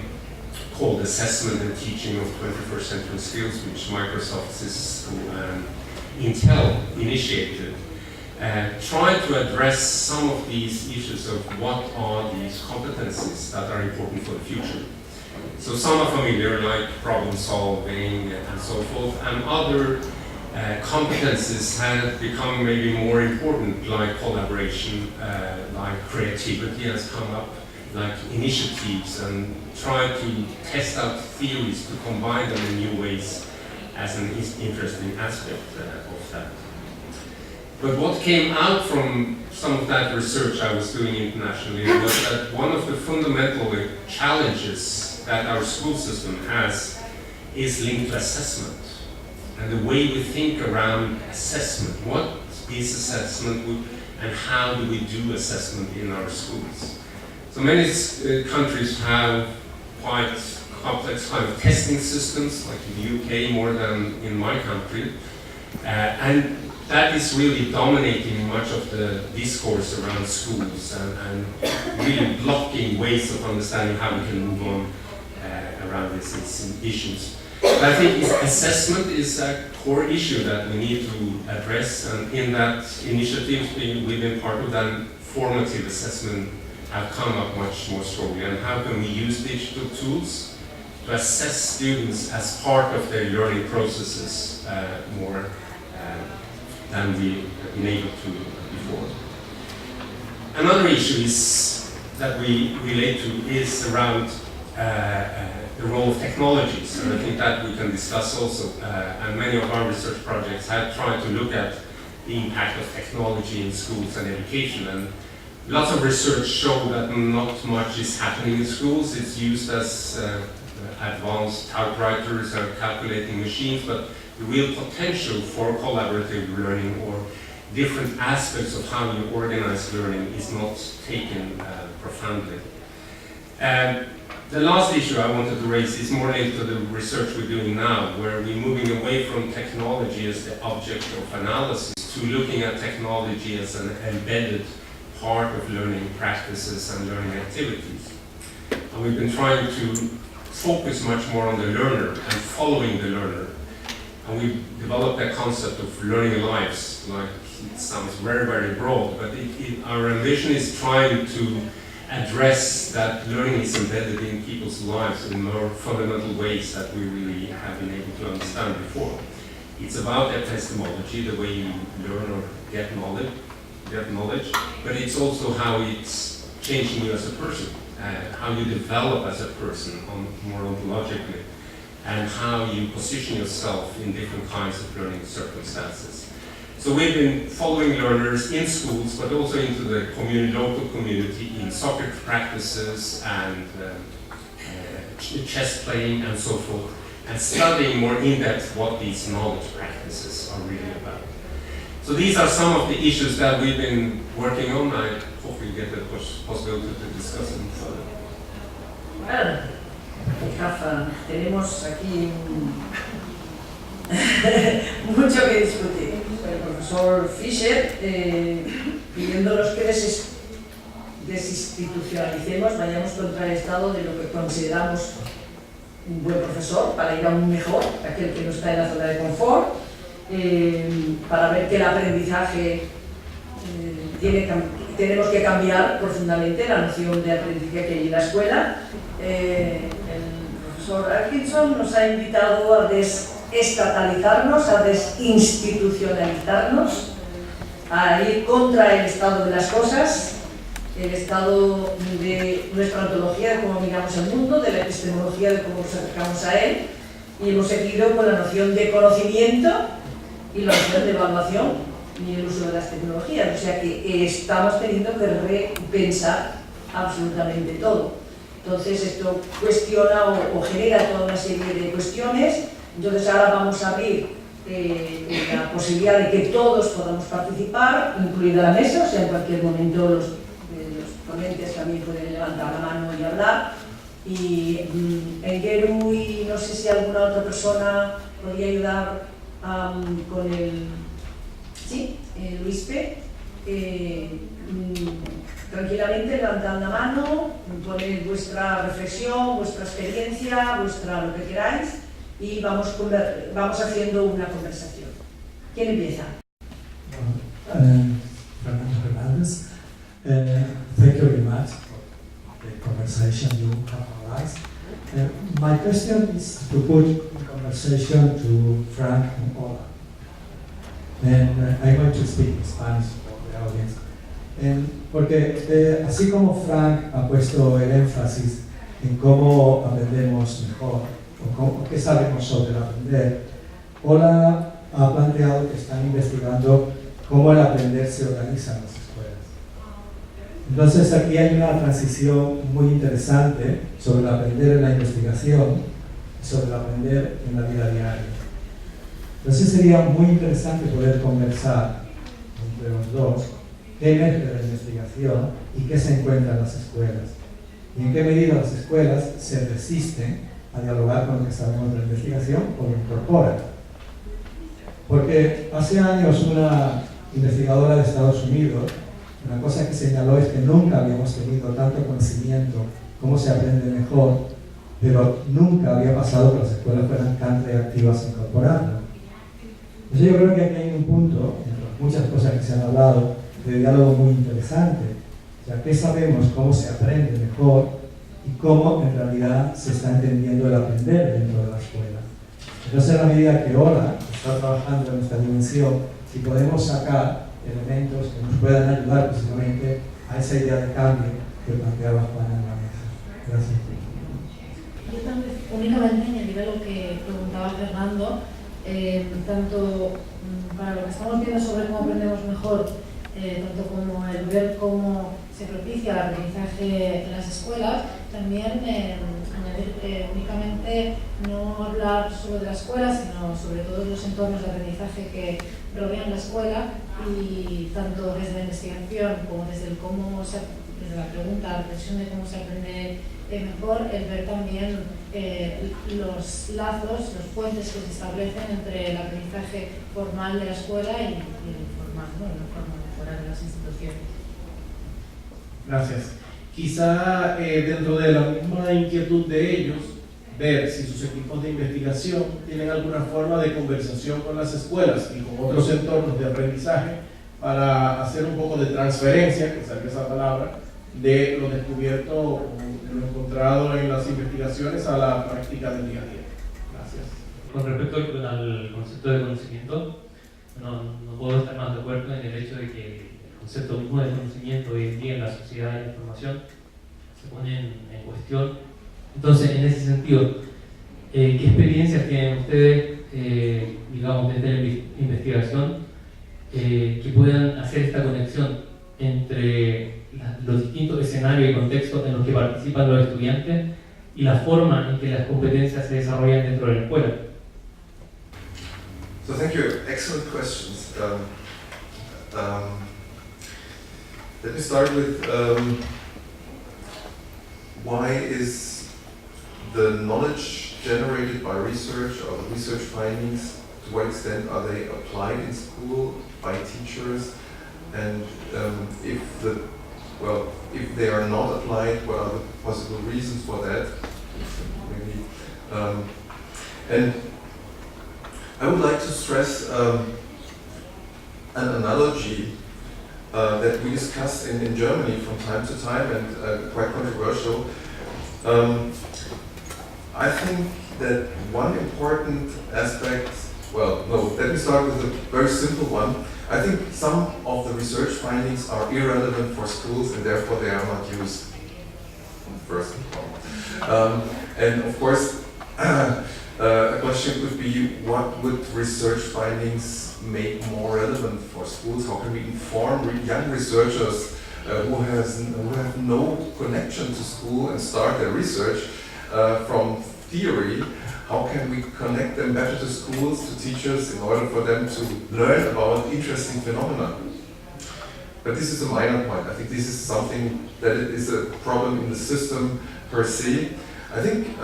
called Assessment and Teaching of 21st Century Skills, which Microsoft, Cisco, and Intel initiated, tried to address some of these issues of what are these competencies that are important for the future. So some are familiar, like problem solving and so forth, and other competences have become maybe more important, like collaboration, like creativity has come up, like initiatives, and try to test out theories to combine them in new ways as an interesting aspect of that. But what came out from some of that research I was doing internationally was that one of the fundamental challenges that our school system has is linked to assessment. And the way we think around assessment, what is assessment and how do we do assessment in our schools? So many countries have quite complex kind of testing systems, like in the UK more than in my country. And that is really dominating much of the discourse around schools and really blocking ways of understanding how we can move on around these issues. But I think assessment is a core issue that we need to address, and in that initiative we've been part of that, formative assessment have come up much more strongly. And how can we use digital tools to assess students as part of their learning processes more than we've been able to before. Another issue that we relate to is around the role of technologies, and I think that we can discuss also, and many of our research projects have tried to look at the impact of technology in schools and education, and lots of research show that not much is happening in schools. It's used as advanced typewriters and calculating machines, but the real potential for collaborative learning or different aspects of how you organize learning is not taken profoundly. The last issue I wanted to raise is more linked to the research we're doing now, where we're moving away from technology as the object of analysis to looking at technology as an embedded part of learning practices and learning activities. And we've been trying to focus much more on the learner and following the learner. And we developed that concept of learning lives. Like, it sounds very, very broad, but our ambition is trying to address that learning is embedded in people's lives in more fundamental ways that we really have been able to understand before. It's about epistemology, the way you learn or get knowledge, but it's also how it's changing you as a person, how you develop as a person more ontologically, and how you position yourself in different kinds of learning circumstances. So we've been following learners in schools, but also into the local community in soccer practices and chess playing and so forth, and studying more in depth what these knowledge practices are really about. So these are some of the issues that we've been working on. I hope we get the possibility to discuss them further. Bueno, Rafa, tenemos aquí mucho que discutir. El profesor Fischer, pidiéndonos que desinstitucionalicemos, vayamos contra el estado de lo que consideramos un buen profesor, para ir a un mejor, aquel que no está en la zona de confort, para ver que el aprendizaje tenemos que cambiar profundamente la noción de aprendizaje que hay en la escuela. El profesor Atkinson nos ha invitado a estatalizarnos, a desinstitucionalizarnos, a ir contra el estado de las cosas, el estado de nuestra ontología, de cómo miramos el mundo, de la epistemología, de cómo nos acercamos a él, y hemos seguido con la noción de conocimiento y la noción de evaluación y el uso de las tecnologías, o sea que estamos teniendo que repensar absolutamente todo. Entonces esto cuestiona o genera toda una serie de cuestiones. Entonces ahora vamos a abrir la posibilidad de que todos podamos participar, incluida la mesa, o sea, en cualquier momento los ponentes también pueden levantar la mano y hablar. Y Engeru y no sé si alguna otra persona podría ayudar con el... Sí, Luis P. Tranquilamente levantad la mano, poned vuestra reflexión, vuestra experiencia, lo que queráis, y vamos haciendo una conversación. ¿Quién empieza? Fernando Hernández. Thank you very much for the conversation you have organized. question is to put in conversation to Frank and Ola. And I'm going to speak in Spanish for the audience. Porque así como Frank ha puesto el énfasis en cómo aprendemos mejor, o qué sabemos sobre el aprender, Ola ha planteado que están investigando cómo el aprender se organiza en las escuelas. Entonces aquí hay una transición muy interesante sobre el aprender en la investigación y sobre el aprender en la vida diaria. Entonces sería muy interesante poder conversar entre los dos qué emerge de la investigación y qué se encuentra en las escuelas. Y en qué medida las escuelas se resisten a dialogar con lo que sabemos de la investigación o lo incorporan. Porque hace años una investigadora de Estados Unidos, una cosa que señaló es que nunca habíamos tenido tanto conocimiento, cómo se aprende mejor, pero nunca había pasado que las escuelas fueran tan reactivas a incorporarlo. Entonces yo creo que aquí hay un punto, entre las muchas cosas que se han hablado, de diálogo muy interesante. O sea, ¿qué sabemos cómo se aprende mejor y cómo en realidad se está entendiendo el aprender dentro de la escuela? Entonces, en la medida que Ola está trabajando en esta dimensión, si podemos sacar elementos que nos puedan ayudar precisamente a esa idea de cambio que planteaba Juana en la mesa. Gracias. Yo tal vez únicamente añadiré lo que preguntaba Fernando, tanto para lo que estamos viendo sobre cómo aprendemos mejor, tanto como el ver cómo se propicia el aprendizaje en las escuelas, también añadir únicamente no hablar solo de la escuela, sino sobre todos los entornos de aprendizaje que rodean la escuela, y tanto desde la investigación como desde el cómo desde la pregunta, la reflexión de cómo se aprende mejor, el ver también los lazos, los puentes que se establecen entre el aprendizaje formal de la escuela y el informal, ¿no? La forma de mejorar de las instituciones. Gracias. Quizá dentro de la misma inquietud de ellos, ver si sus equipos de investigación tienen alguna forma de conversación con las escuelas y con otros entornos de aprendizaje para hacer un poco de transferencia, que salga esa palabra, de lo descubierto o de lo encontrado en las investigaciones a la práctica del día a día. Gracias. Con respecto al concepto de conocimiento, no puedo estar más de acuerdo en el hecho de que el concepto mismo de conocimiento hoy en día en la sociedad de la información se pone en cuestión. Entonces, en ese sentido, ¿qué experiencias tienen ustedes, digamos, desde la investigación que puedan hacer esta conexión entre los distintos escenarios y contextos en los que participan los estudiantes y la forma en que las competencias se desarrollan dentro de la escuela? So thank you. Excellent questions. Let me start with why is the knowledge generated by research or the research findings, to what extent are they applied in school by teachers, and if they are not applied, what are the possible reasons for that? Maybe, and I would like to stress an analogy that we discuss in Germany from time to time, and quite controversial. I think that one important aspect, let me start with a very simple one. I think some of the research findings are irrelevant for schools and therefore they are not used, first and foremost. And of course, a question could be, what would research findings make more relevant for schools? How can we inform young researchers who have no connection to school and start their research from theory? How can we connect them better to schools, to teachers, in order for them to learn about interesting phenomena? But this is a minor point. I think this is something that is a problem in the system per se. I think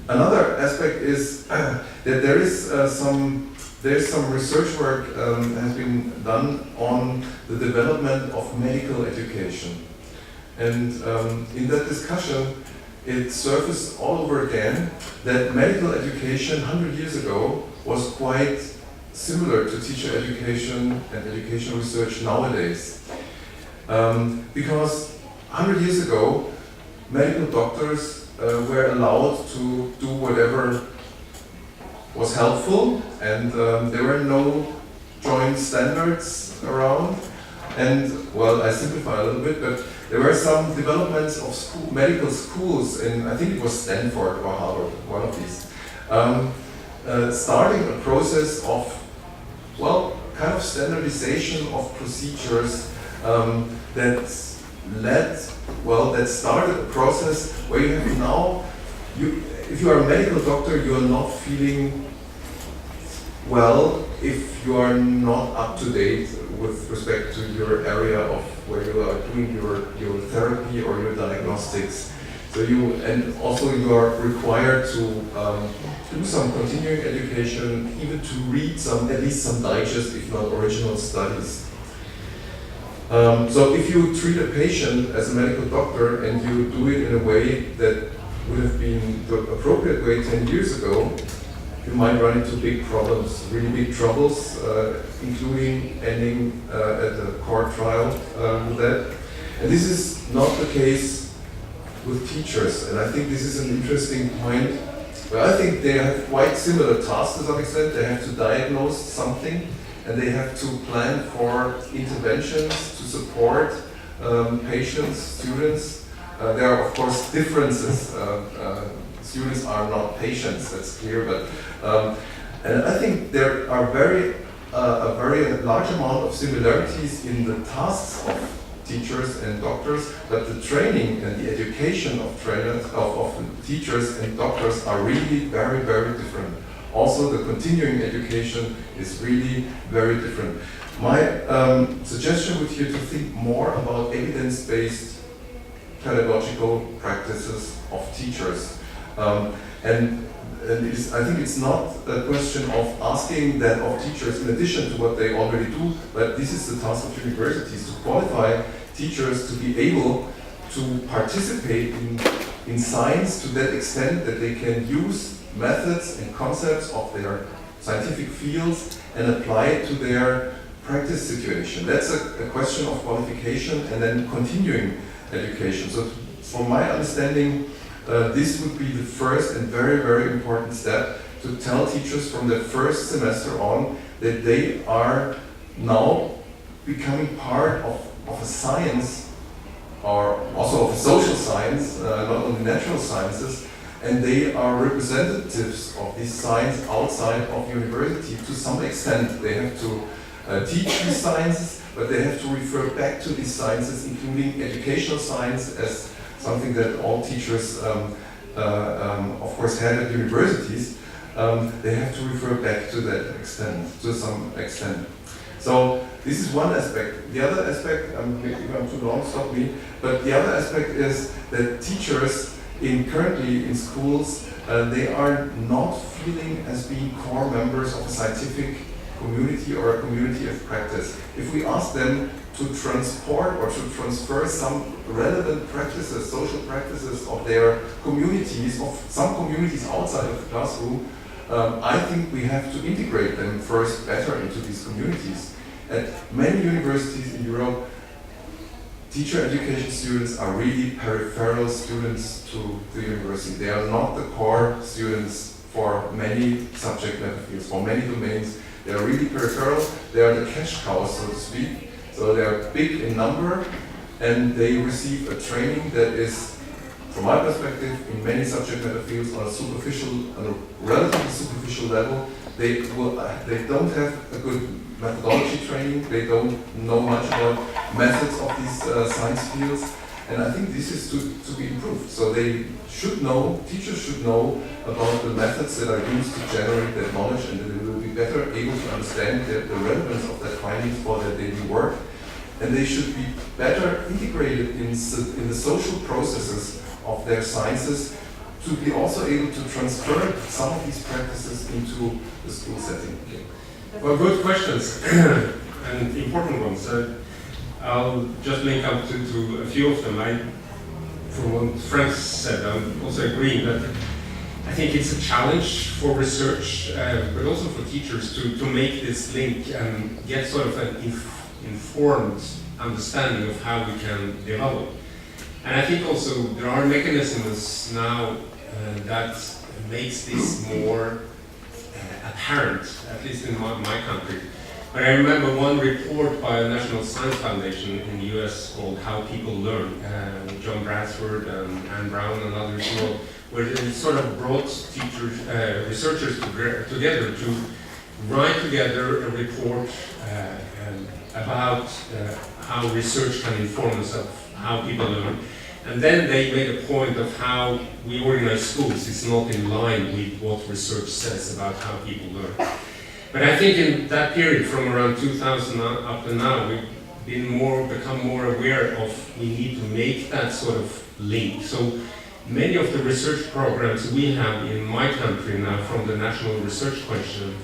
another aspect is that there's some research work has been done on the development of medical education. And in that discussion, it surfaced all over again that medical education 100 years ago was quite similar to teacher education and educational research nowadays. Because 100 years ago, medical doctors were allowed to do whatever was helpful, and there were no joint standards around. And, well, I simplify a little bit, but there were some developments of medical schools in, I think it was Stanford or Harvard, one of these, starting a process of, well, kind of standardization of procedures that started a process where you have now, if you are a medical doctor, you are not feeling well if you are not up to date with respect to your area of where you are doing your therapy or your diagnostics. So you are required to do some continuing education, even to read at least some digest, if not original studies. So if you treat a patient as a medical doctor and you do it in a way that would have been the appropriate way 10 years ago, you might run into big problems, really big troubles, including ending at a court trial with that. And this is not the case with teachers, and I think this is an interesting point. But I think they have quite similar tasks to some extent. They have to diagnose something, and they have to plan for interventions to support patients, students. There are, of course, differences. Students are not patients, that's clear, but and I think there are a very large amount of similarities in the tasks of teachers and doctors, but the training and the education of teachers and doctors are really very, very different. Also, the continuing education is really very different. My suggestion would be to think more about evidence-based pedagogical practices of teachers. I think it's not a question of asking that of teachers in addition to what they already do, but this is the task of universities, to qualify teachers to be able to participate in science to that extent that they can use methods and concepts of their scientific fields and apply it to their practice situation. That's a question of qualification and then continuing education. So from my understanding, this would be the first and very, very important step to tell teachers from the first semester on that they are now becoming part of a science, or also of a social science, not only natural sciences, and they are representatives of this science outside of university to some extent. They have to teach these sciences, but they have to refer back to these sciences, including educational science as something that all teachers, of course, had at universities. They have to refer back to that extent, to some extent. So this is one aspect. The other aspect, if I'm too long, stop me, but the other aspect is that teachers currently in schools, they are not feeling as being core members of a scientific community or a community of practice. If we ask them to transport or to transfer some relevant practices, social practices of their communities, of some communities outside of the classroom, I think we have to integrate them first better into these communities. At many universities in Europe, teacher education students are really peripheral students to the university. They are not the core students for many subject matter fields, for many domains. They are really peripheral. They are the cash cows, so to speak. So they are big in number, and they receive a training that is, from my perspective, in many subject matter fields on a relatively superficial level. They don't have a good methodology training. They don't know much about methods of these science fields, and I think this is to be improved. So they should know, teachers should know about the methods that are used to generate that knowledge, and they will be better able to understand the relevance of that findings for their daily work. And they should be better integrated in the social processes of their sciences to be also able to transfer some of these practices into the school setting. Well, good questions and important ones. I'll just link up to a few of them. From what Frank said, I'm also agreeing that I think it's a challenge for research, but also for teachers to make this link and get sort of an informed understanding of how we can develop. And I think also there are mechanisms now that makes this more apparent, at least in my country. But I remember one report by a National Science Foundation in the US called How People Learn, John Bradsford and Anne Brown and others wrote, where they sort of brought teachers, researchers together to write together a report about how research can inform us of how people learn. And then they made a point of how we organize schools is not in line with what research says about how people learn. But I think in that period, from around 2000 up to now, we've become more aware of we need to make that sort of link. So many of the research programs we have in my country now from the National Research Question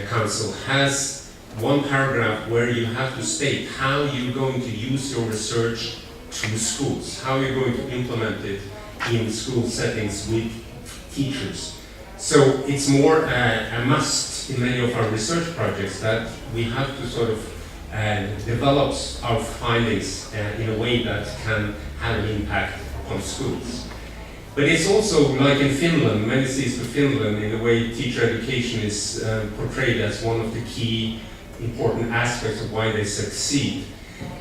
Council has one paragraph where you have to state how you're going to use your research to schools, how you're going to implement it in school settings with teachers. So it's more a must in many of our research projects that we have to sort of develop our findings in a way that can have an impact on schools. But it's also like in Finland, many cities to Finland, in a way teacher education is portrayed as one of the key important aspects of why they succeed.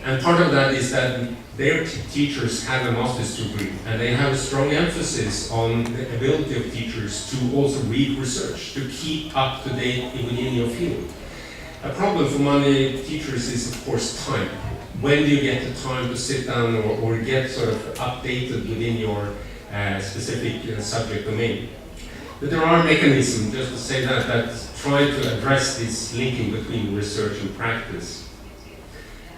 And part of that is that their teachers have a master's degree, and they have a strong emphasis on the ability of teachers to also read research, to keep up to date within your field. A problem for many teachers is, of course, time. When do you get the time to sit down or get sort of updated within your specific subject domain? But there are mechanisms, just to say that try to address this linking between research and practice.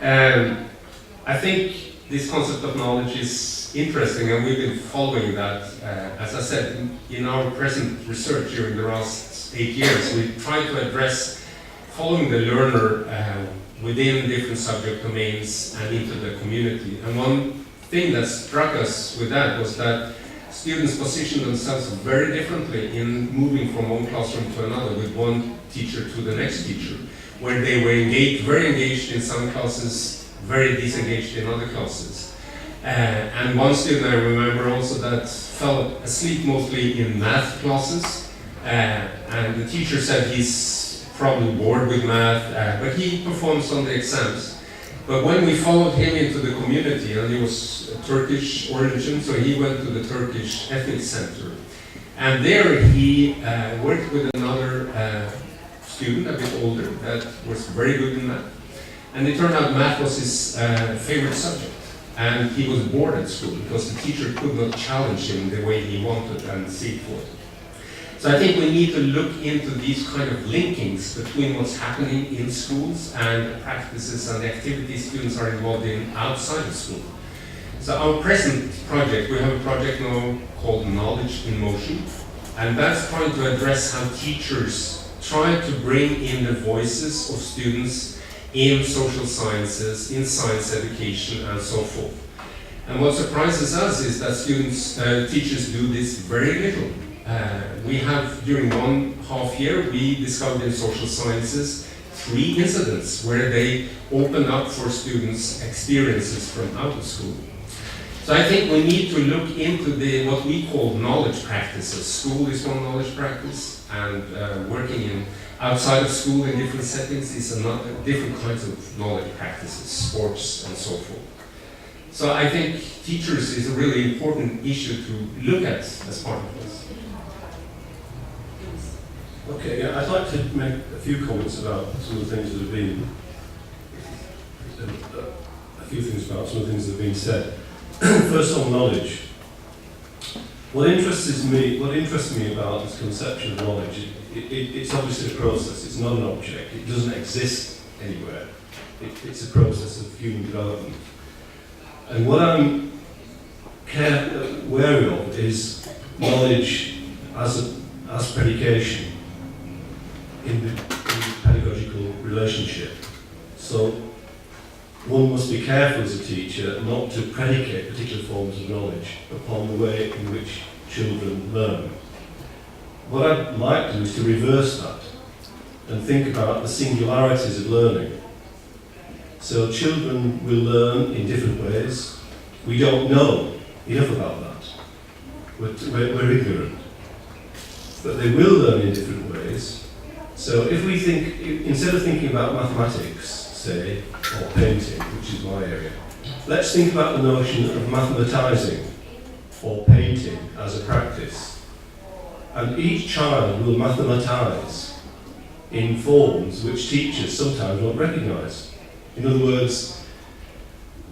I think this concept of knowledge is interesting, and we've been following that. As I said, in our present research during the last 8 years, we try to address following the learner within different subject domains and into the community. And one thing that struck us with that was that students position themselves very differently in moving from one classroom to another, with one teacher to the next teacher, where they were very engaged in some classes, very disengaged in other classes. And one student I remember also that fell asleep mostly in math classes, and the teacher said he's probably bored with math, but he performs on the exams. But when we followed him into the community, and he was Turkish origin, so he went to the Turkish Ethnic Center. And there he worked with another student, a bit older, that was very good in math. And it turned out math was his favorite subject. And he was bored at school because the teacher could not challenge him the way he wanted and seek for it. So I think we need to look into these kind of linkings between what's happening in schools and the practices and the activities students are involved in outside of school. So our present project, we have a project now called Knowledge in Motion, and that's trying to address how teachers try to bring in the voices of students in social sciences, in science education, and so forth. And what surprises us is that teachers do this very little. We have, during 1.5 year, we discovered in social sciences 3 incidents where they open up for students' experiences from out of school. So I think we need to look into what we call knowledge practices. School is one knowledge practice, and working outside of school in different settings is different kinds of knowledge practices, sports and so forth. So I think teachers is a really important issue to look at as part of this. Okay, yeah, I'd like to make a few comments about some of the things that have been, said. First on knowledge. What interests me about this conception of knowledge, it's obviously a process, it's not an object, it doesn't exist anywhere. It's a process of human development. And what I'm wary of is knowledge as predication in the pedagogical relationship. So one must be careful as a teacher not to predicate particular forms of knowledge upon the way in which children learn. What I'd like to do is to reverse that and think about the singularities of learning. So children will learn in different ways, We don't know enough about that. We're ignorant. But they will learn in different ways. So if we think, instead of thinking about mathematics, say, or painting, which is my area, let's think about the notion of mathematising or painting as a practice. And each child will mathematise in forms which teachers sometimes won't recognise. In other words,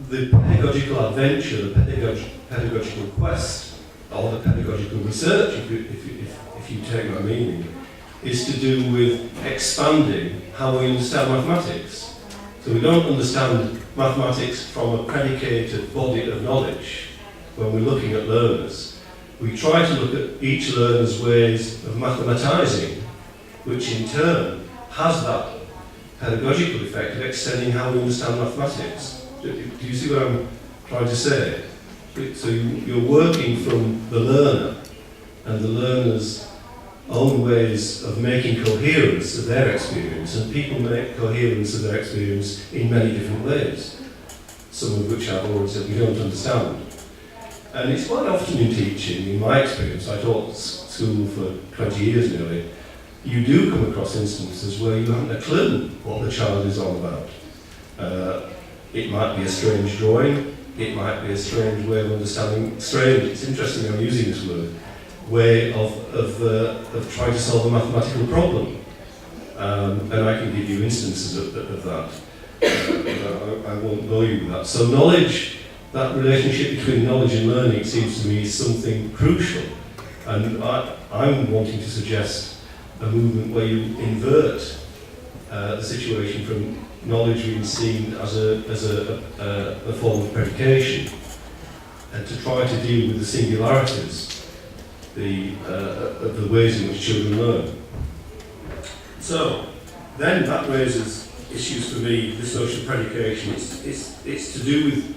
the pedagogical adventure, the pedagogical quest, or the pedagogical research, if you take my meaning, is to do with expanding how we understand mathematics. So we don't understand mathematics from a predicated body of knowledge when we're looking at learners. We try to look at each learner's ways of mathematising, which in turn has that pedagogical effect of extending how we understand mathematics. Do you see what I'm trying to say? So you're working from the learner and the learner's own ways of making coherence of their experience, and people make coherence of their experience in many different ways, some of which I've already said we don't understand. And it's quite often in teaching, in my experience, I taught school for 20 years nearly, you do come across instances where you haven't a clue what the child is on about. It might be a strange drawing, it might be a strange way of understanding, strange, it's interesting I'm using this word, way of trying to solve a mathematical problem. And I can give you instances of that. I won't bore you with that. So knowledge, that relationship between knowledge and learning seems to me something crucial. And I'm wanting to suggest a movement where you invert the situation from knowledge being seen as a form of predication, and to try to deal with the singularities of the ways in which children learn. So, then that raises issues for me, this notion of predication. It's to do with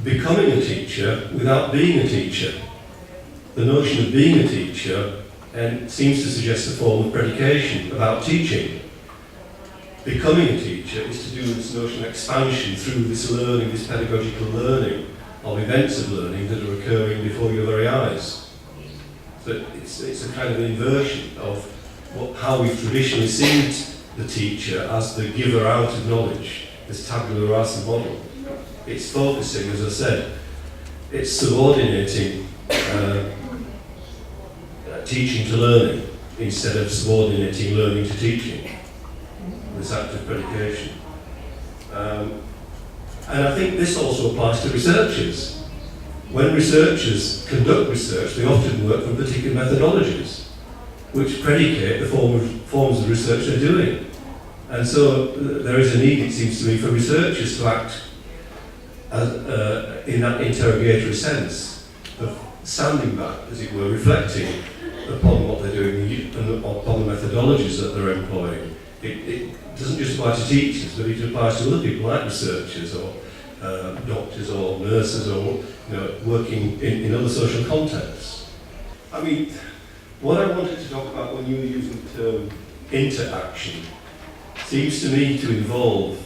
becoming a teacher without being a teacher. The notion of being a teacher seems to suggest a form of predication about teaching. Becoming a teacher is to do with this notion of expansion through this learning, this pedagogical learning of events of learning that are occurring before your very eyes. So it's a kind of inversion of how we've traditionally seen the teacher as the giver out of knowledge, this tabula rasa model. It's focusing, as I said, it's subordinating teaching to learning instead of subordinating learning to teaching, this act of predication. And I think this also applies to researchers. When researchers conduct research, they often work from particular methodologies which predicate the forms of research they're doing. And so there is a need, it seems to me, for researchers to act in that interrogatory sense of standing back, as it were, reflecting upon what they're doing and upon the methodologies that they're employing. It doesn't just apply to teachers, but it applies to other people like researchers or doctors or nurses or working in other social contexts. I mean, what I wanted to talk about when you were using the term interaction seems to me to involve,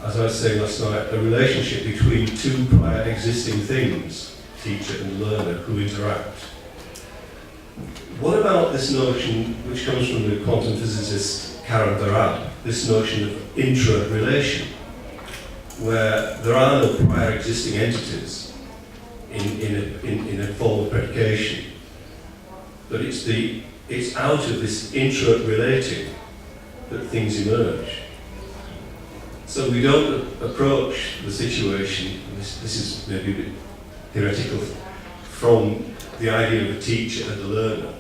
as I was saying last night, a relationship between two prior existing things, teacher and learner, who interact. What about this notion, which comes from the quantum physicist Karen Barad, this notion of intra-relation, where there are no prior existing entities in a form of predication, but it's out of this intra-relating that things emerge. So we don't approach the situation, this is maybe a bit theoretical, from the idea of a teacher and a learner.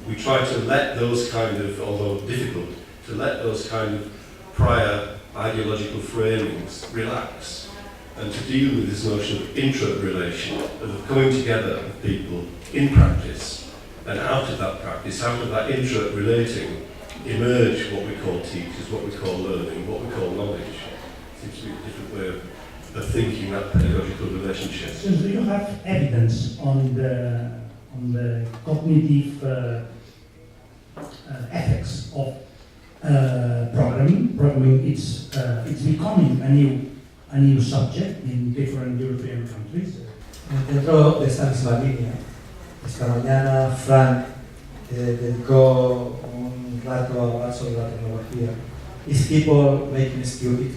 We try to let those kind of, although difficult, to let those kind of prior ideological framings relax, and to deal with this notion of intra-relation, of coming together of people in practice, and out of that practice, out of that intra-relating, emerge what we call teachers, what we call learning, what we call knowledge. Seems to be a different way of thinking that pedagogical relationship. So do you have evidence on the cognitive effects of programming? Programming it's becoming a new subject in different European countries. Dentro de esta misma línea, esta mañana Frank dedicó un rato a hablar sobre la tecnología. Is people making stupid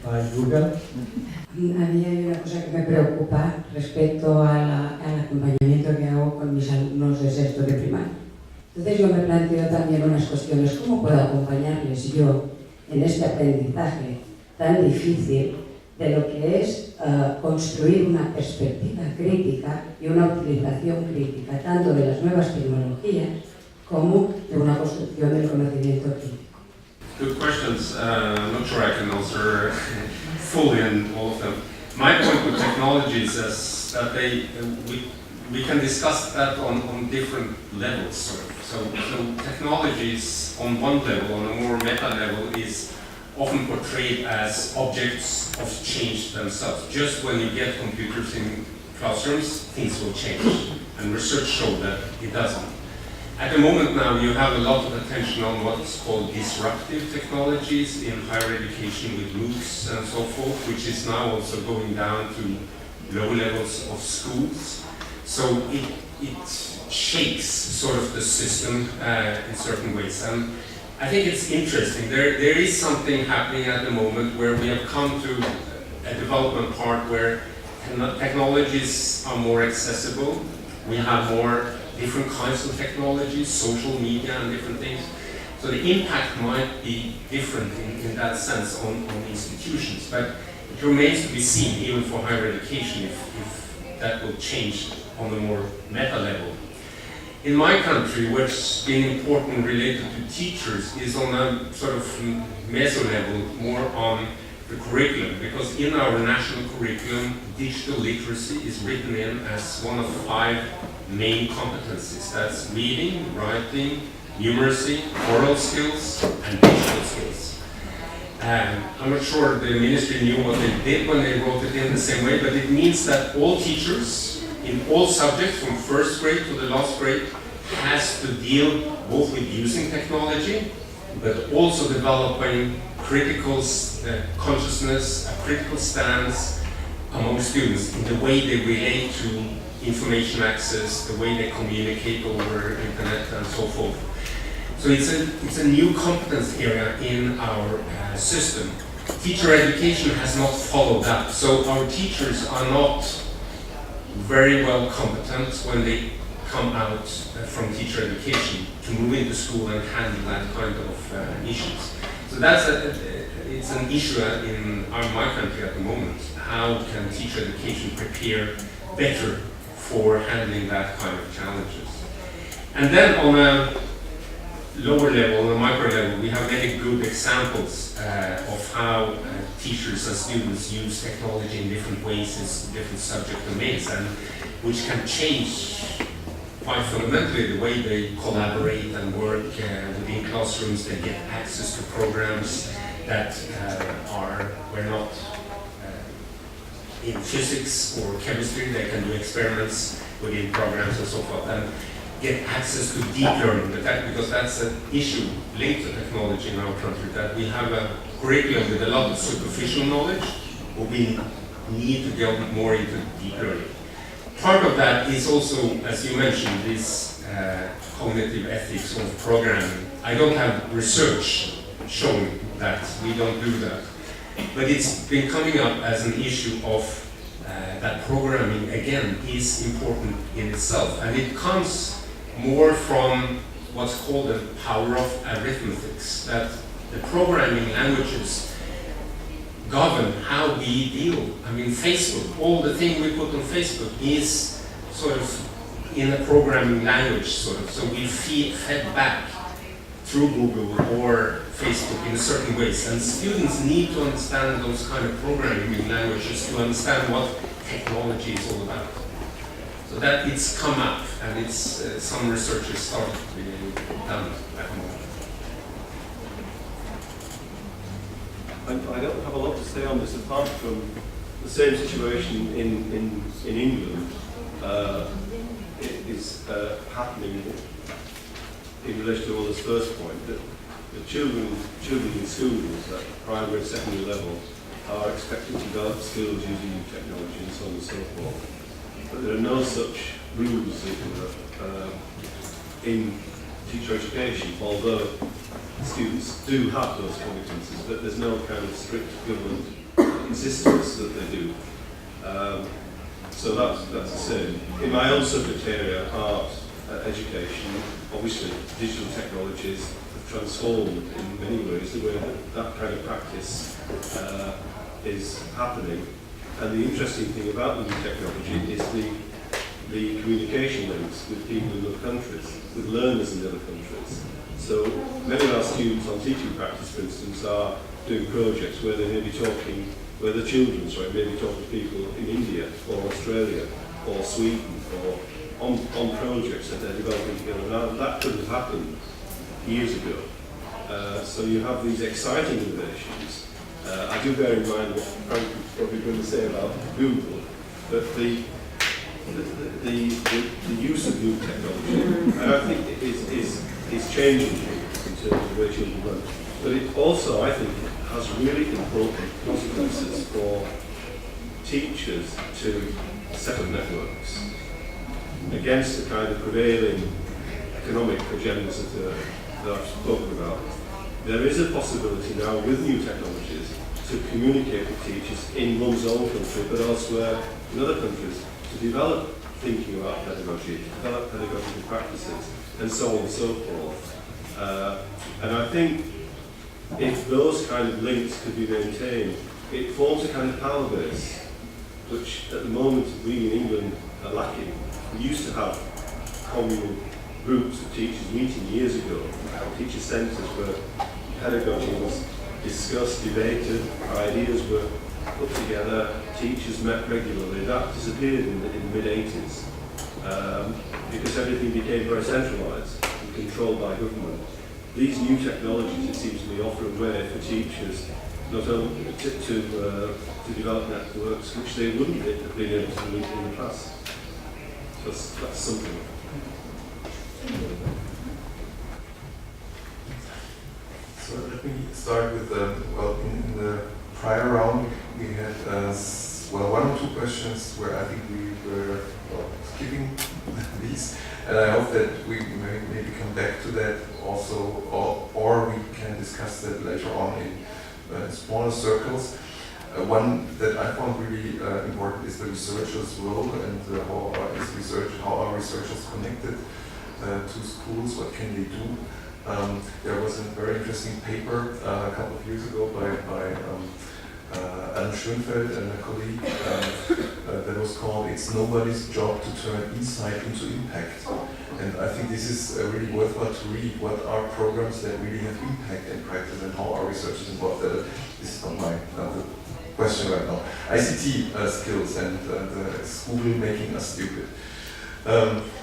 by Google? A mí hay una cosa que me preocupa respecto al acompañamiento que hago con mis alumnos de sexto de primaria. Entonces yo me planteo también unas cuestiones, ¿cómo puedo acompañarles yo en este aprendizaje tan difícil de lo que es construir una perspectiva crítica y una utilización crítica tanto de las nuevas tecnologías como de una construcción del conocimiento crítico? Good questions. I'm not sure I can answer fully on all of them. My point with technologies is that we can discuss that on different levels. So technologies on one level, on a more meta level, is often portrayed as objects of change themselves. Just when you get computers in classrooms, things will change, and research shows that it doesn't. At the moment now, you have a lot of attention on what's called disruptive technologies in higher education with MOOCs and so forth, which is now also going down to low levels of schools. So it shakes sort of the system in certain ways. And I think it's interesting. There is something happening at the moment where we have come to a development part where technologies are more accessible. We have more different kinds of technologies, social media and different things. So the impact might be different in that sense on institutions, but it remains to be seen even for higher education if that will change on a more meta level. In my country, what's been important related to teachers is on a sort of meso level, more on the curriculum, because in our national curriculum, digital literacy is written in as one of 5 main competencies. That's reading, writing, numeracy, oral skills, and digital skills. I'm not sure the ministry knew what they did when they wrote it in the same way, but it means that all teachers in all subjects from first grade to the last grade has to deal both with using technology, but also developing critical consciousness, a critical stance among students in the way they relate to information access, the way they communicate over internet and so forth. So it's a new competence area in our system. Teacher education has not followed that. So our teachers are not very well competent when they come out from teacher education to move into school and handle that kind of issues. So it's an issue in my country at the moment. How can teacher education prepare better for handling that kind of challenges? And then on a lower level, on a micro level, we have many good examples of how teachers and students use technology in different ways in different subject domains, and which can change quite fundamentally the way they collaborate and work within classrooms. They get access to programs that were not in physics or chemistry. They can do experiments within programs and so forth, and get access to deep learning, because that's an issue linked to technology in our country, that we have a curriculum with a lot of superficial knowledge, but we need to go more into deep learning. Part of that is also, as you mentioned, this cognitive ethics of programming. I don't have research showing that, we don't do that. But it's been coming up as an issue of that programming, again, is important in itself. And it comes more from what's called the power of arithmetics, that the programming languages govern how we deal. I mean, Facebook, all the thing we put on Facebook is sort of in a programming language, sort of. So we fed back through Google or Facebook in certain ways. And students need to understand those kind of programming languages to understand what technology is all about. So that it's come up, and it's some research has started to be done at the moment. I don't have a lot to say on this apart from the same situation in England is happening in relation to Ola's first point, that the children in schools at primary and secondary level are expected to develop skills using new technology and so on and so forth. but there are no such rules in teacher education, although students do have those competencies, but there's no kind of strict government insistence that they do. So that's the same. In my own subject area, art education, obviously digital technologies have transformed in many ways the way that kind of practice is happening. And the interesting thing about the new technology is the communication links with people in other countries, with learners in other countries. So many of our students on teaching practice, for instance, are doing projects where they may be talking, where the children, may be talking to people in India or Australia or Sweden or on projects that they're developing together. Now that could have happened years ago. So you have these exciting innovations. I do bear in mind what Frank was probably going to say about Google, but the use of new technology, and I think it is changing in terms of the way children learn. But it also, I think, has really important consequences for teachers to set up networks against the kind of prevailing economic agendas that I've spoken about. There is a possibility now with new technologies to communicate with teachers in one's own country, but elsewhere in other countries, to develop thinking about pedagogy, to develop pedagogical practices, and so on and so forth. And I think if those kind of links could be maintained, it forms a kind of power base, which at the moment we in England are lacking. We used to have communal groups of teachers meeting years ago, teacher centres where pedagogy was discussed, debated, ideas were put together, teachers met regularly. That disappeared in the mid-80s because everything became very centralised and controlled by government. These new technologies, it seems to me, offer a way for teachers not only to develop networks which they wouldn't have been able to do in the past. So that's something. So let me start with well, in the prior round we had one or two questions where I think we were skipping these, and I hope that we may maybe come back to that also, or we can discuss that later on in smaller circles. One that I found really important is the researchers' role and how are researchers connected to schools, what can they do. There was a very interesting paper a couple of years ago by Anne Schönfeld and a colleague that was called "It's Nobody's Job to Turn Insight into Impact." And I think this is really worthwhile to read. What are programs that really have impact in practice and how are researchers involved? This is not my question right now. ICT skills and Google making us stupid.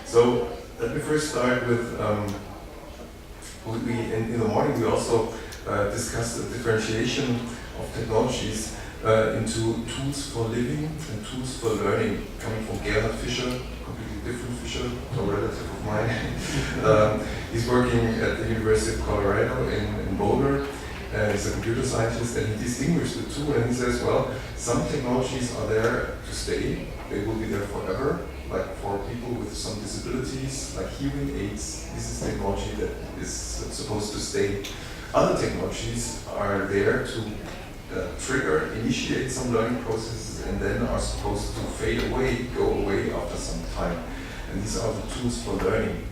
So let me first start with in the morning we also discussed the differentiation of technologies into tools for living and tools for learning, coming from Gerhard Fischer, completely different Fischer, a relative of mine. He's working at the University of Colorado in Boulder. He's a computer scientist, and he distinguished the two, and he says, well, some technologies are there to stay, they will be there forever, like for people with some disabilities, like hearing aids. This is technology that is supposed to stay. Other technologies are there to initiate some learning processes, and then are supposed to fade away, go away after some time. And these are the tools for learning.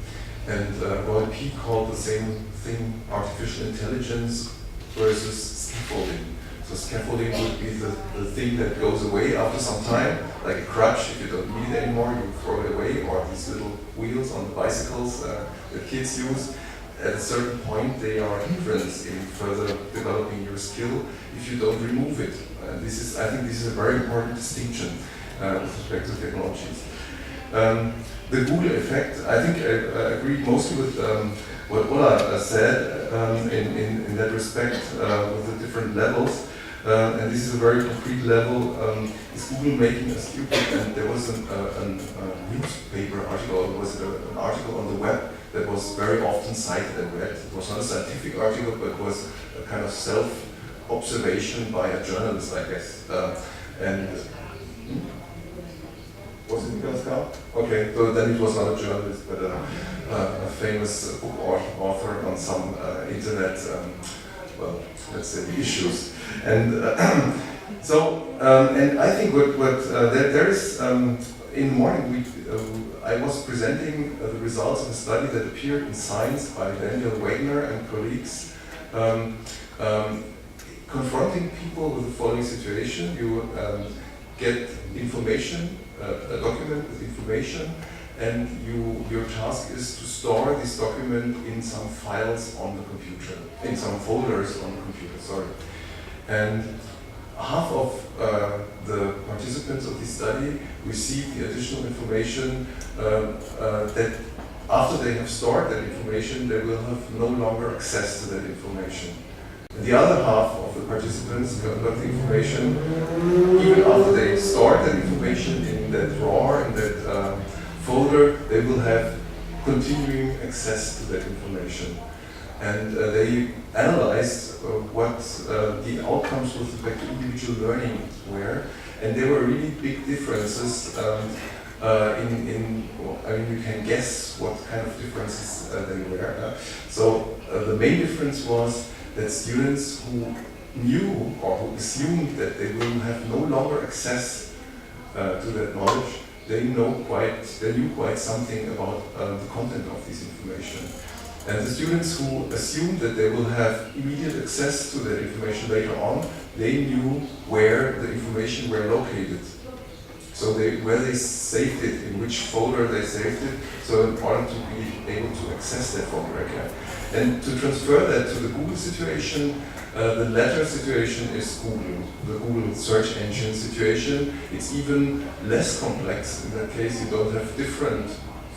And Roy P. called the same thing artificial intelligence versus scaffolding. So scaffolding would be the thing that goes away after some time, like a crutch. If you don't need it anymore, you throw it away, or these little wheels on the bicycles that kids use. At a certain point, they are a hindrance in further developing your skill if you don't remove it. I think this is a very important distinction with respect to technologies. The Google effect, I think I agree mostly with what Ola said in that respect with the different levels. And this is a very concrete level. Is Google making us stupid? And there was a newspaper article, or was it an article on the web that was very often cited and read. It was not a scientific article, but it was a kind of self-observation by a journalist, I guess. Was it because now? Okay, so then it was not a journalist, but a famous book author on some internet, well, let's say, issues. And and I think there is, in the morning, I was presenting the results of a study that appeared in Science by Daniel Wagner and colleagues, confronting people with the following situation. You get information, a document with information, and your task is to store this document in some files on the computer, in some folders on the computer, sorry. And half of the participants of this study received the additional information that after they have stored that information, they will have no longer access to that information. And the other half of the participants got the information even after they stored that information in that drawer, in that folder, they will have continuing access to that information. And they analyzed what the outcomes with respect to individual learning were, and there were really big differences I mean, you can guess what kind of differences they were. So the main difference was that students who knew or who assumed that they will have no longer access to that knowledge, they knew quite something about the content of this information. And the students who assumed that they will have immediate access to that information later on, they knew where the information were located. So where they saved it, in which folder they saved it, so in order to be able to access that folder again. And to transfer that to the Google situation, the latter situation is Google, the Google search engine situation. It's even less complex. In that case, you don't have different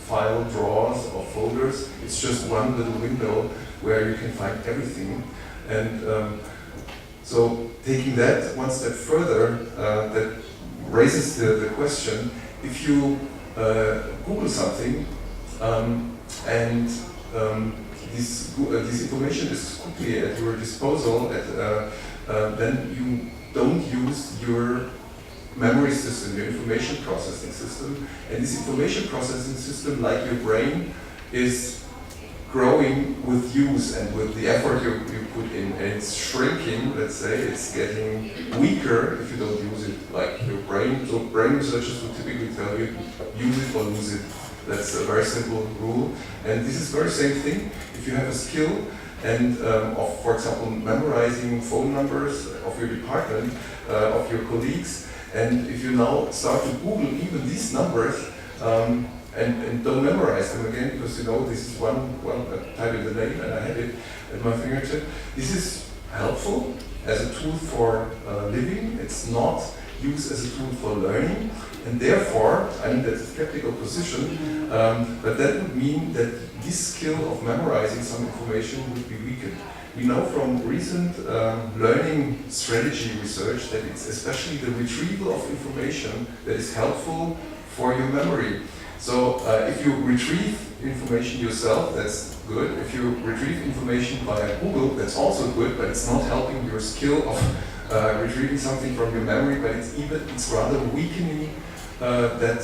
file drawers or folders. It's just one little window where you can find everything. And so taking that one step further, that raises the question, if you Google something and this information is quickly at your disposal, then you don't use your memory system, your information processing system. And this information processing system, like your brain, is growing with use and with the effort you put in. And it's shrinking, let's say, it's getting weaker if you don't use it, like your brain. So brain researchers would typically tell you, use it or lose it. That's a very simple rule. And this is the very same thing. If you have a skill and of, for example, memorizing phone numbers of your department, of your colleagues, and if you now start to Google even these numbers and don't memorize them again, because you know this is one, well, I type in the name and I have it at my fingertip. This is helpful as a tool for living. It's not used as a tool for learning. And therefore, I mean, that's a skeptical position, but that would mean that this skill of memorizing some information would be weakened. We know from recent learning strategy research that it's especially the retrieval of information that is helpful for your memory. So if you retrieve information yourself, that's good. If you retrieve information via Google, that's also good, but it's not helping your skill of retrieving something from your memory, but it's rather weakening that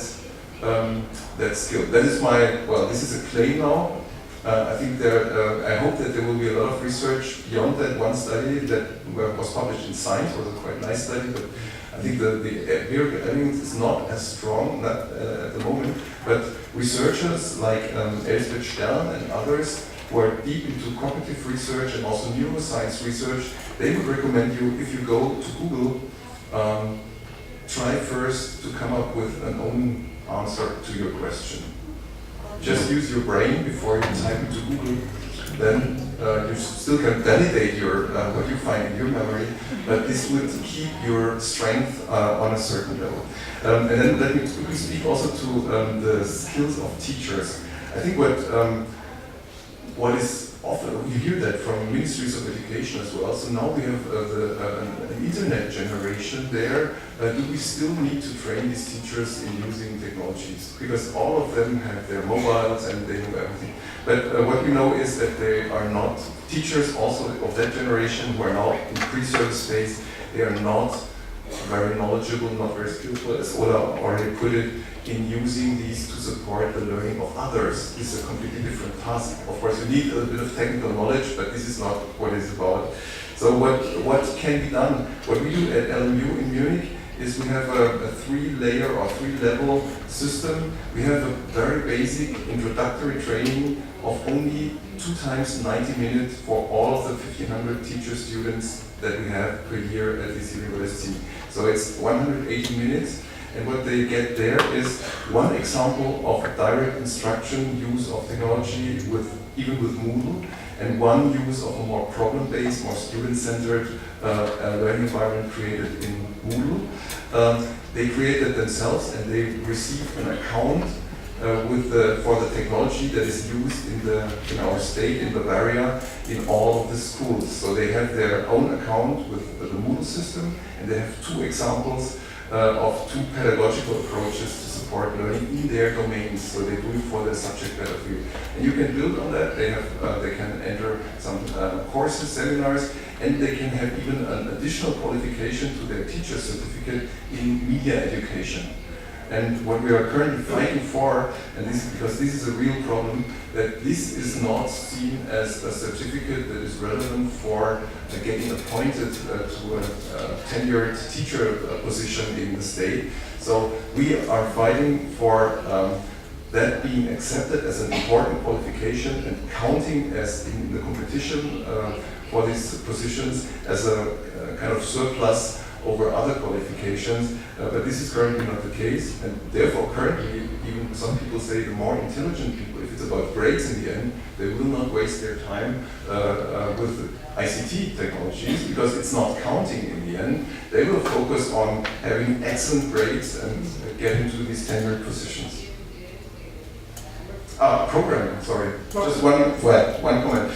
skill. That is my, well, this is a claim now. I think I hope that there will be a lot of research beyond that one study that was published in Science. It was a quite nice study, but I think the empirical evidence is not as strong at the moment. But researchers like Elsbeth Stern and others who are deep into cognitive research and also neuroscience research, they would recommend you, if you go to Google, try first to come up with an own answer to your question. Just use your brain before you type into Google. Then you still can validate your what you find in your memory, but this would keep your strength on a certain level. And then let me quickly speak also to the skills of teachers. I think what is often, you hear that from ministries of education as well. So now we have an internet generation there. Do we still need to train these teachers in using technologies? Because all of them have their mobiles and they know everything. But what we know is that they are not, teachers also of that generation who are now in pre-service phase, they are not very knowledgeable, not very skillful, as Ola already put it, in using these to support the learning of others. This is a completely different task. Of course, you need a bit of technical knowledge, but this is not what it's about. So what can be done? What we do at LMU in Munich is we have a three-layer or three-level system. We have a very basic introductory training of only 2 times 90 minutes for all of the 1,500 teacher students that we have per year at this university. So it's 180 minutes, and what they get there is one example of direct instruction use of technology even with Moodle, and one use of a more problem-based, more student-centered learning environment created in Moodle. They created themselves, and they received an account for the technology that is used in our state, in Bavaria, in all of the schools. So they have their own account with the Moodle system, and they have 2 examples of 2 pedagogical approaches to support learning in their domains. So they do it for their subject matter field. And you can build on that. They can enter some courses, seminars, and they can have even an additional qualification to their teacher certificate in media education. And what we are currently fighting for, and because this is a real problem, that this is not seen as a certificate that is relevant for getting appointed to a tenured teacher position in the state. So we are fighting for that being accepted as an important qualification and counting as in the competition for these positions as a kind of surplus over other qualifications, but this is currently not the case, and therefore currently even some people say the more intelligent people, if it's about grades in the end, they will not waste their time with ICT technologies because it's not counting in the end. They will focus on having excellent grades and get into these tenured positions. Programming, sorry. Just one comment.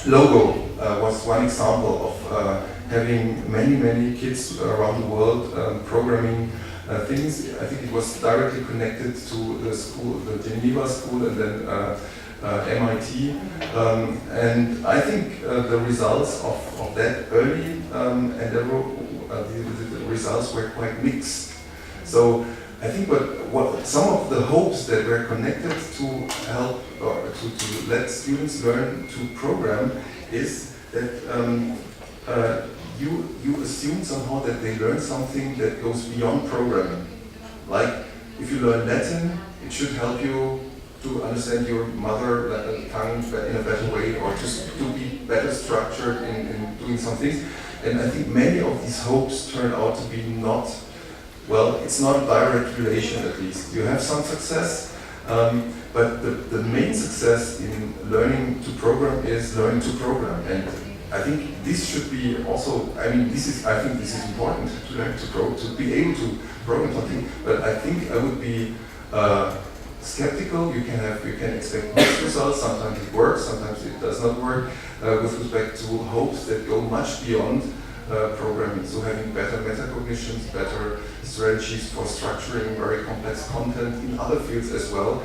Logo was one example of having many kids around the world programming things. I think it was directly connected to the school, the Geneva school, and then MIT. And I think the results of that early endeavor, the results were quite mixed. So I think what some of the hopes that were connected to help or to let students learn to program is that you assume somehow that they learn something that goes beyond programming. Like if you learn Latin, it should help you to understand your mother tongue in a better way, or just to be better structured in doing some things. And I think many of these hopes turned out to be not, well, it's not a direct relation at least. You have some success, but the main success in learning to program is learning to program. And I think this should be also, I think this is important to learn to be able to program something, but I think I would be skeptical. You can expect mixed results. Sometimes it works, sometimes it does not work, with respect to hopes that go much beyond programming. So having better metacognitions, better strategies for structuring very complex content in other fields as well.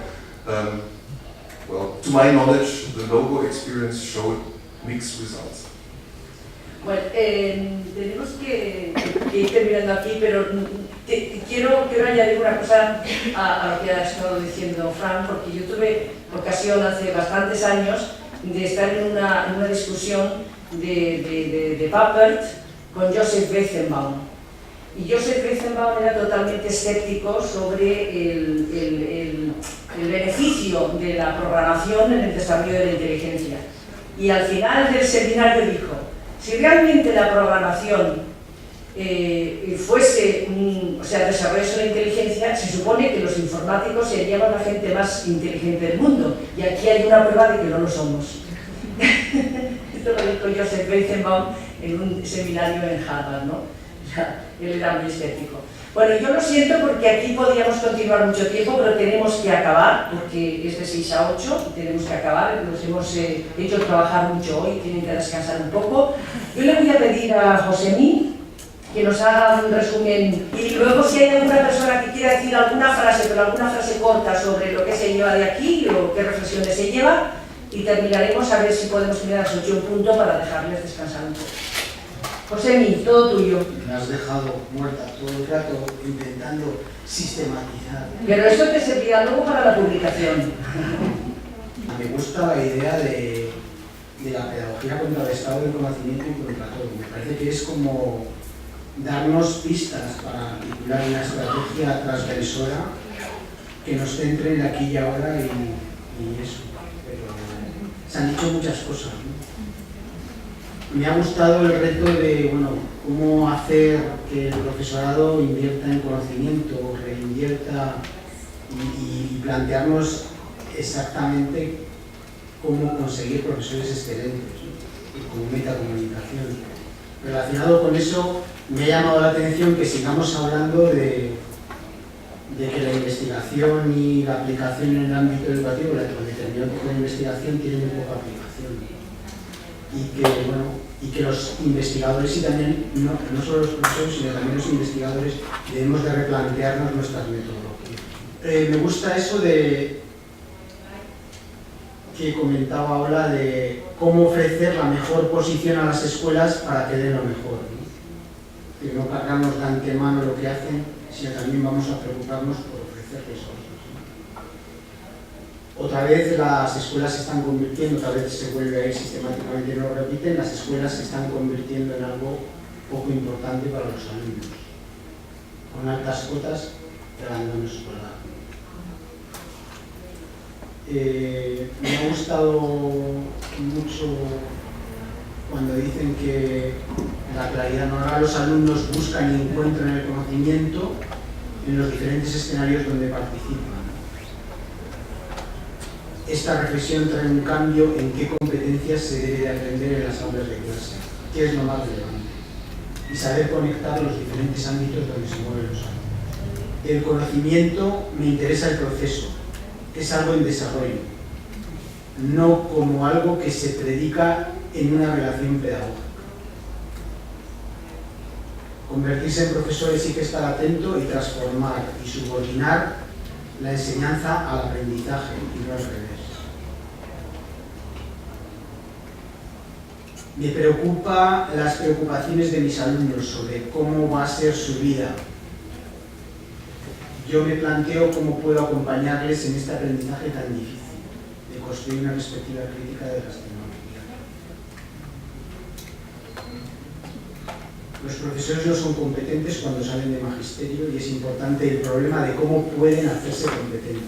Well, to my knowledge, the logo experience showed mixed results. Bueno, tenemos que ir terminando aquí, pero quiero añadir una cosa a lo que ha estado diciendo Fran, porque yo tuve ocasión hace bastantes años de estar en una discusión de Papert con Joseph Weizenbaum. Y Joseph Weizenbaum era totalmente escéptico sobre el beneficio de la programación en el desarrollo de la inteligencia. Y al final del seminario dijo: si realmente la programación desarrollase la inteligencia, se supone que los informáticos serían la gente más inteligente del mundo. Y aquí hay una prueba de que no lo somos. Esto lo dijo Joseph Weizenbaum en un seminario en Harvard, ¿no? O sea, él era muy escéptico. Bueno, yo lo siento porque aquí podríamos continuar mucho tiempo, pero tenemos que acabar, porque es de 6 a 8, tenemos que acabar, nos hemos hecho trabajar mucho hoy, tienen que descansar un poco. Yo le voy a pedir a Josemí que nos haga un resumen, y luego si hay alguna persona que quiera decir alguna frase, pero alguna frase corta sobre lo que se lleva de aquí o qué reflexiones se lleva, y terminaremos a ver si podemos terminar a las 8 en punto para dejarles descansar un poco. Josemi, todo tuyo. Me has dejado muerta todo el rato intentando sistematizar. Pero eso te servirá luego para la publicación. Me gusta la idea de la pedagogía contra el estado del conocimiento y contra todo. Me parece que es como darnos pistas para articular una estrategia transgresora que nos centre en aquí y ahora y eso. Pero se han dicho muchas cosas, ¿no? Me ha gustado el reto de, bueno, cómo hacer que el profesorado invierta en conocimiento, reinvierta y plantearnos exactamente cómo conseguir profesores excelentes, ¿no? Y como metacomunicación. Relacionado con eso, me ha llamado la atención que sigamos hablando de que la investigación y la aplicación en el ámbito educativo, con determinado tipo de investigación, tiene muy poca aplicación. Y que los investigadores y también, no solo los profesores, sino también los investigadores, debemos de replantearnos nuestras metodologías. Me gusta eso de que comentaba ahora de cómo ofrecer la mejor posición a las escuelas para que den lo mejor, ¿no? Que no cargamos de antemano lo que hacen, sino también vamos a preocuparnos por ofrecerles cosas. Otra vez las escuelas se están convirtiendo, otra vez se vuelve a ir sistemáticamente, no lo repiten, las escuelas se están convirtiendo en algo poco importante para los alumnos, con altas cotas de abandono escolar. Me ha gustado mucho cuando dicen que la claridad no hará, los alumnos buscan y encuentran el conocimiento en los diferentes escenarios donde participan. Esta reflexión trae un cambio en qué competencias se debe de aprender en las aulas de clase, qué es lo más relevante, y saber conectar los diferentes ámbitos donde se mueven los alumnos. El conocimiento me interesa el proceso, es algo en desarrollo, no como algo que se predica en una relación pedagógica. Convertirse en profesor sí que estar atento y transformar y subordinar la enseñanza al aprendizaje y no al revés. Me preocupa las preocupaciones de mis alumnos sobre cómo va a ser su vida. Yo me planteo cómo puedo acompañarles en este aprendizaje tan difícil, de construir una perspectiva crítica de las tecnologías. Los profesores no son competentes cuando salen de magisterio y es importante el problema de cómo pueden hacerse competentes.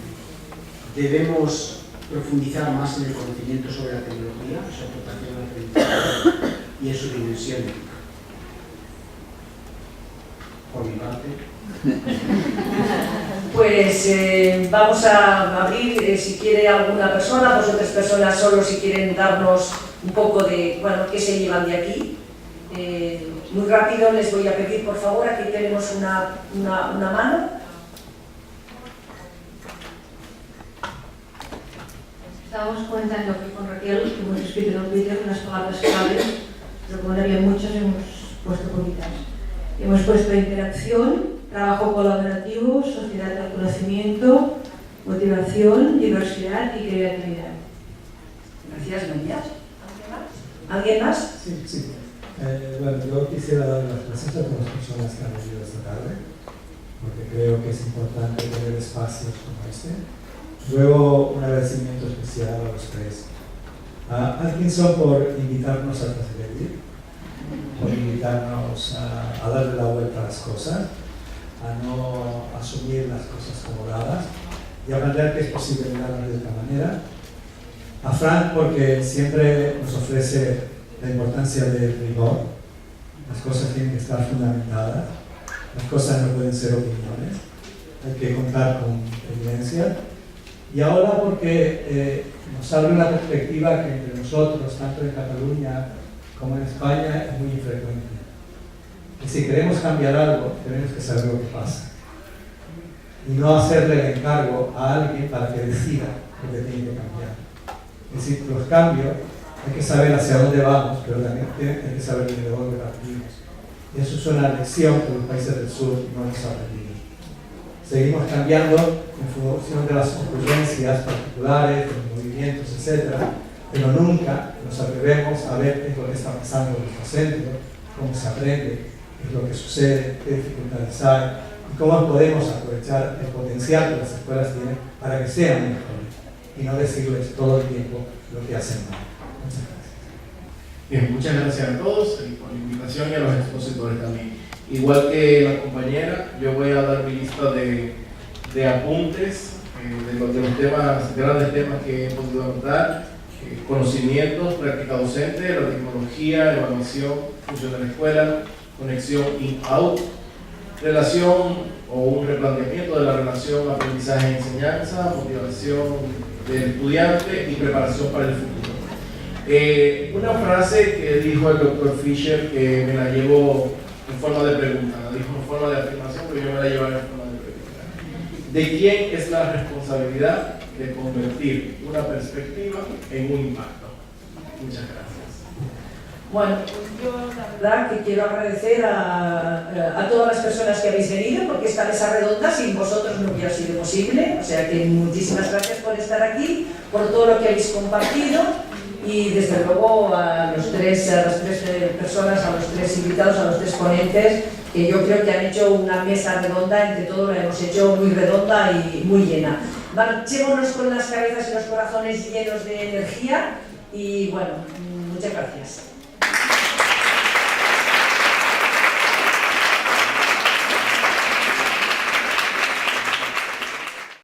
Debemos profundizar más en el conocimiento sobre la tecnología, su aportación al aprendizaje y en su dimensión ética. Por mi parte. Pues vamos a abrir, si quiere alguna persona, pues otras personas solo si quieren darnos un poco de, bueno, qué se llevan de aquí. Muy rápido les voy a pedir, por favor, aquí tenemos una mano. Estábamos comentando que con Raquel, que hemos escrito en un Twitter unas palabras claves, pero como no había muchas, hemos puesto poquitas. Hemos puesto interacción, trabajo colaborativo, sociedad del conocimiento, motivación, diversidad y creatividad. Gracias, María. ¿Alguien más? Sí. Bueno, yo quisiera dar las gracias a todas las personas que han venido esta tarde, porque creo que es importante tener espacios como este. Luego, un agradecimiento especial a los tres. A Atkinson por invitarnos a transgredir, por invitarnos a darle la vuelta a las cosas, a no asumir las cosas como dadas y aprender que es posible mirarlas de otra manera. A Frank porque siempre nos ofrece la importancia del rigor. Las cosas tienen que estar fundamentadas, las cosas no pueden ser opiniones, hay que contar con evidencia. Y ahora porque nos abre una perspectiva que entre nosotros, tanto en Cataluña como en España, es muy infrecuente. Y si queremos cambiar algo, tenemos que saber lo que pasa. Y no hacerle el encargo a alguien para que decida lo que tiene que cambiar. Es decir, los cambios hay que saber hacia dónde vamos, pero también hay que saber de dónde partimos. Y eso es una lección que los países del sur no hemos aprendido. Seguimos cambiando en función de las ocurrencias particulares, de los movimientos, etc. Pero nunca nos atrevemos a ver qué es lo que está pasando en nuestro centro, cómo se aprende, qué es lo que sucede, qué dificultades hay y cómo podemos aprovechar el potencial que las escuelas tienen para que sean mejores y no decirles todo el tiempo lo que hacen mal. Muchas gracias. Bien, muchas gracias a todos por la invitación y a los expositores también. Igual que la compañera, yo voy a dar mi lista de apuntes de los temas, grandes temas que he podido anotar: conocimientos, práctica docente, la tecnología, evaluación, función de la escuela, conexión in-out, relación o un replanteamiento de la relación aprendizaje-enseñanza, motivación del estudiante y preparación para el futuro. Una frase que dijo el doctor Fisher, que me la llevo en forma de pregunta, la dijo en forma de afirmación, pero yo me la llevo en forma de pregunta. ¿De quién es la responsabilidad de convertir una perspectiva en un impacto? Muchas gracias. Bueno, pues yo la verdad que quiero agradecer a todas las personas que habéis venido, porque esta mesa redonda sin vosotros no hubiera sido posible, o sea que muchísimas gracias por estar aquí, por todo lo que habéis compartido y desde luego a las tres personas, a los tres invitados, a los tres ponentes, que yo creo que han hecho una mesa redonda, entre todos la hemos hecho muy redonda y muy llena. Marchémonos con las cabezas y los corazones llenos de energía y bueno, muchas gracias.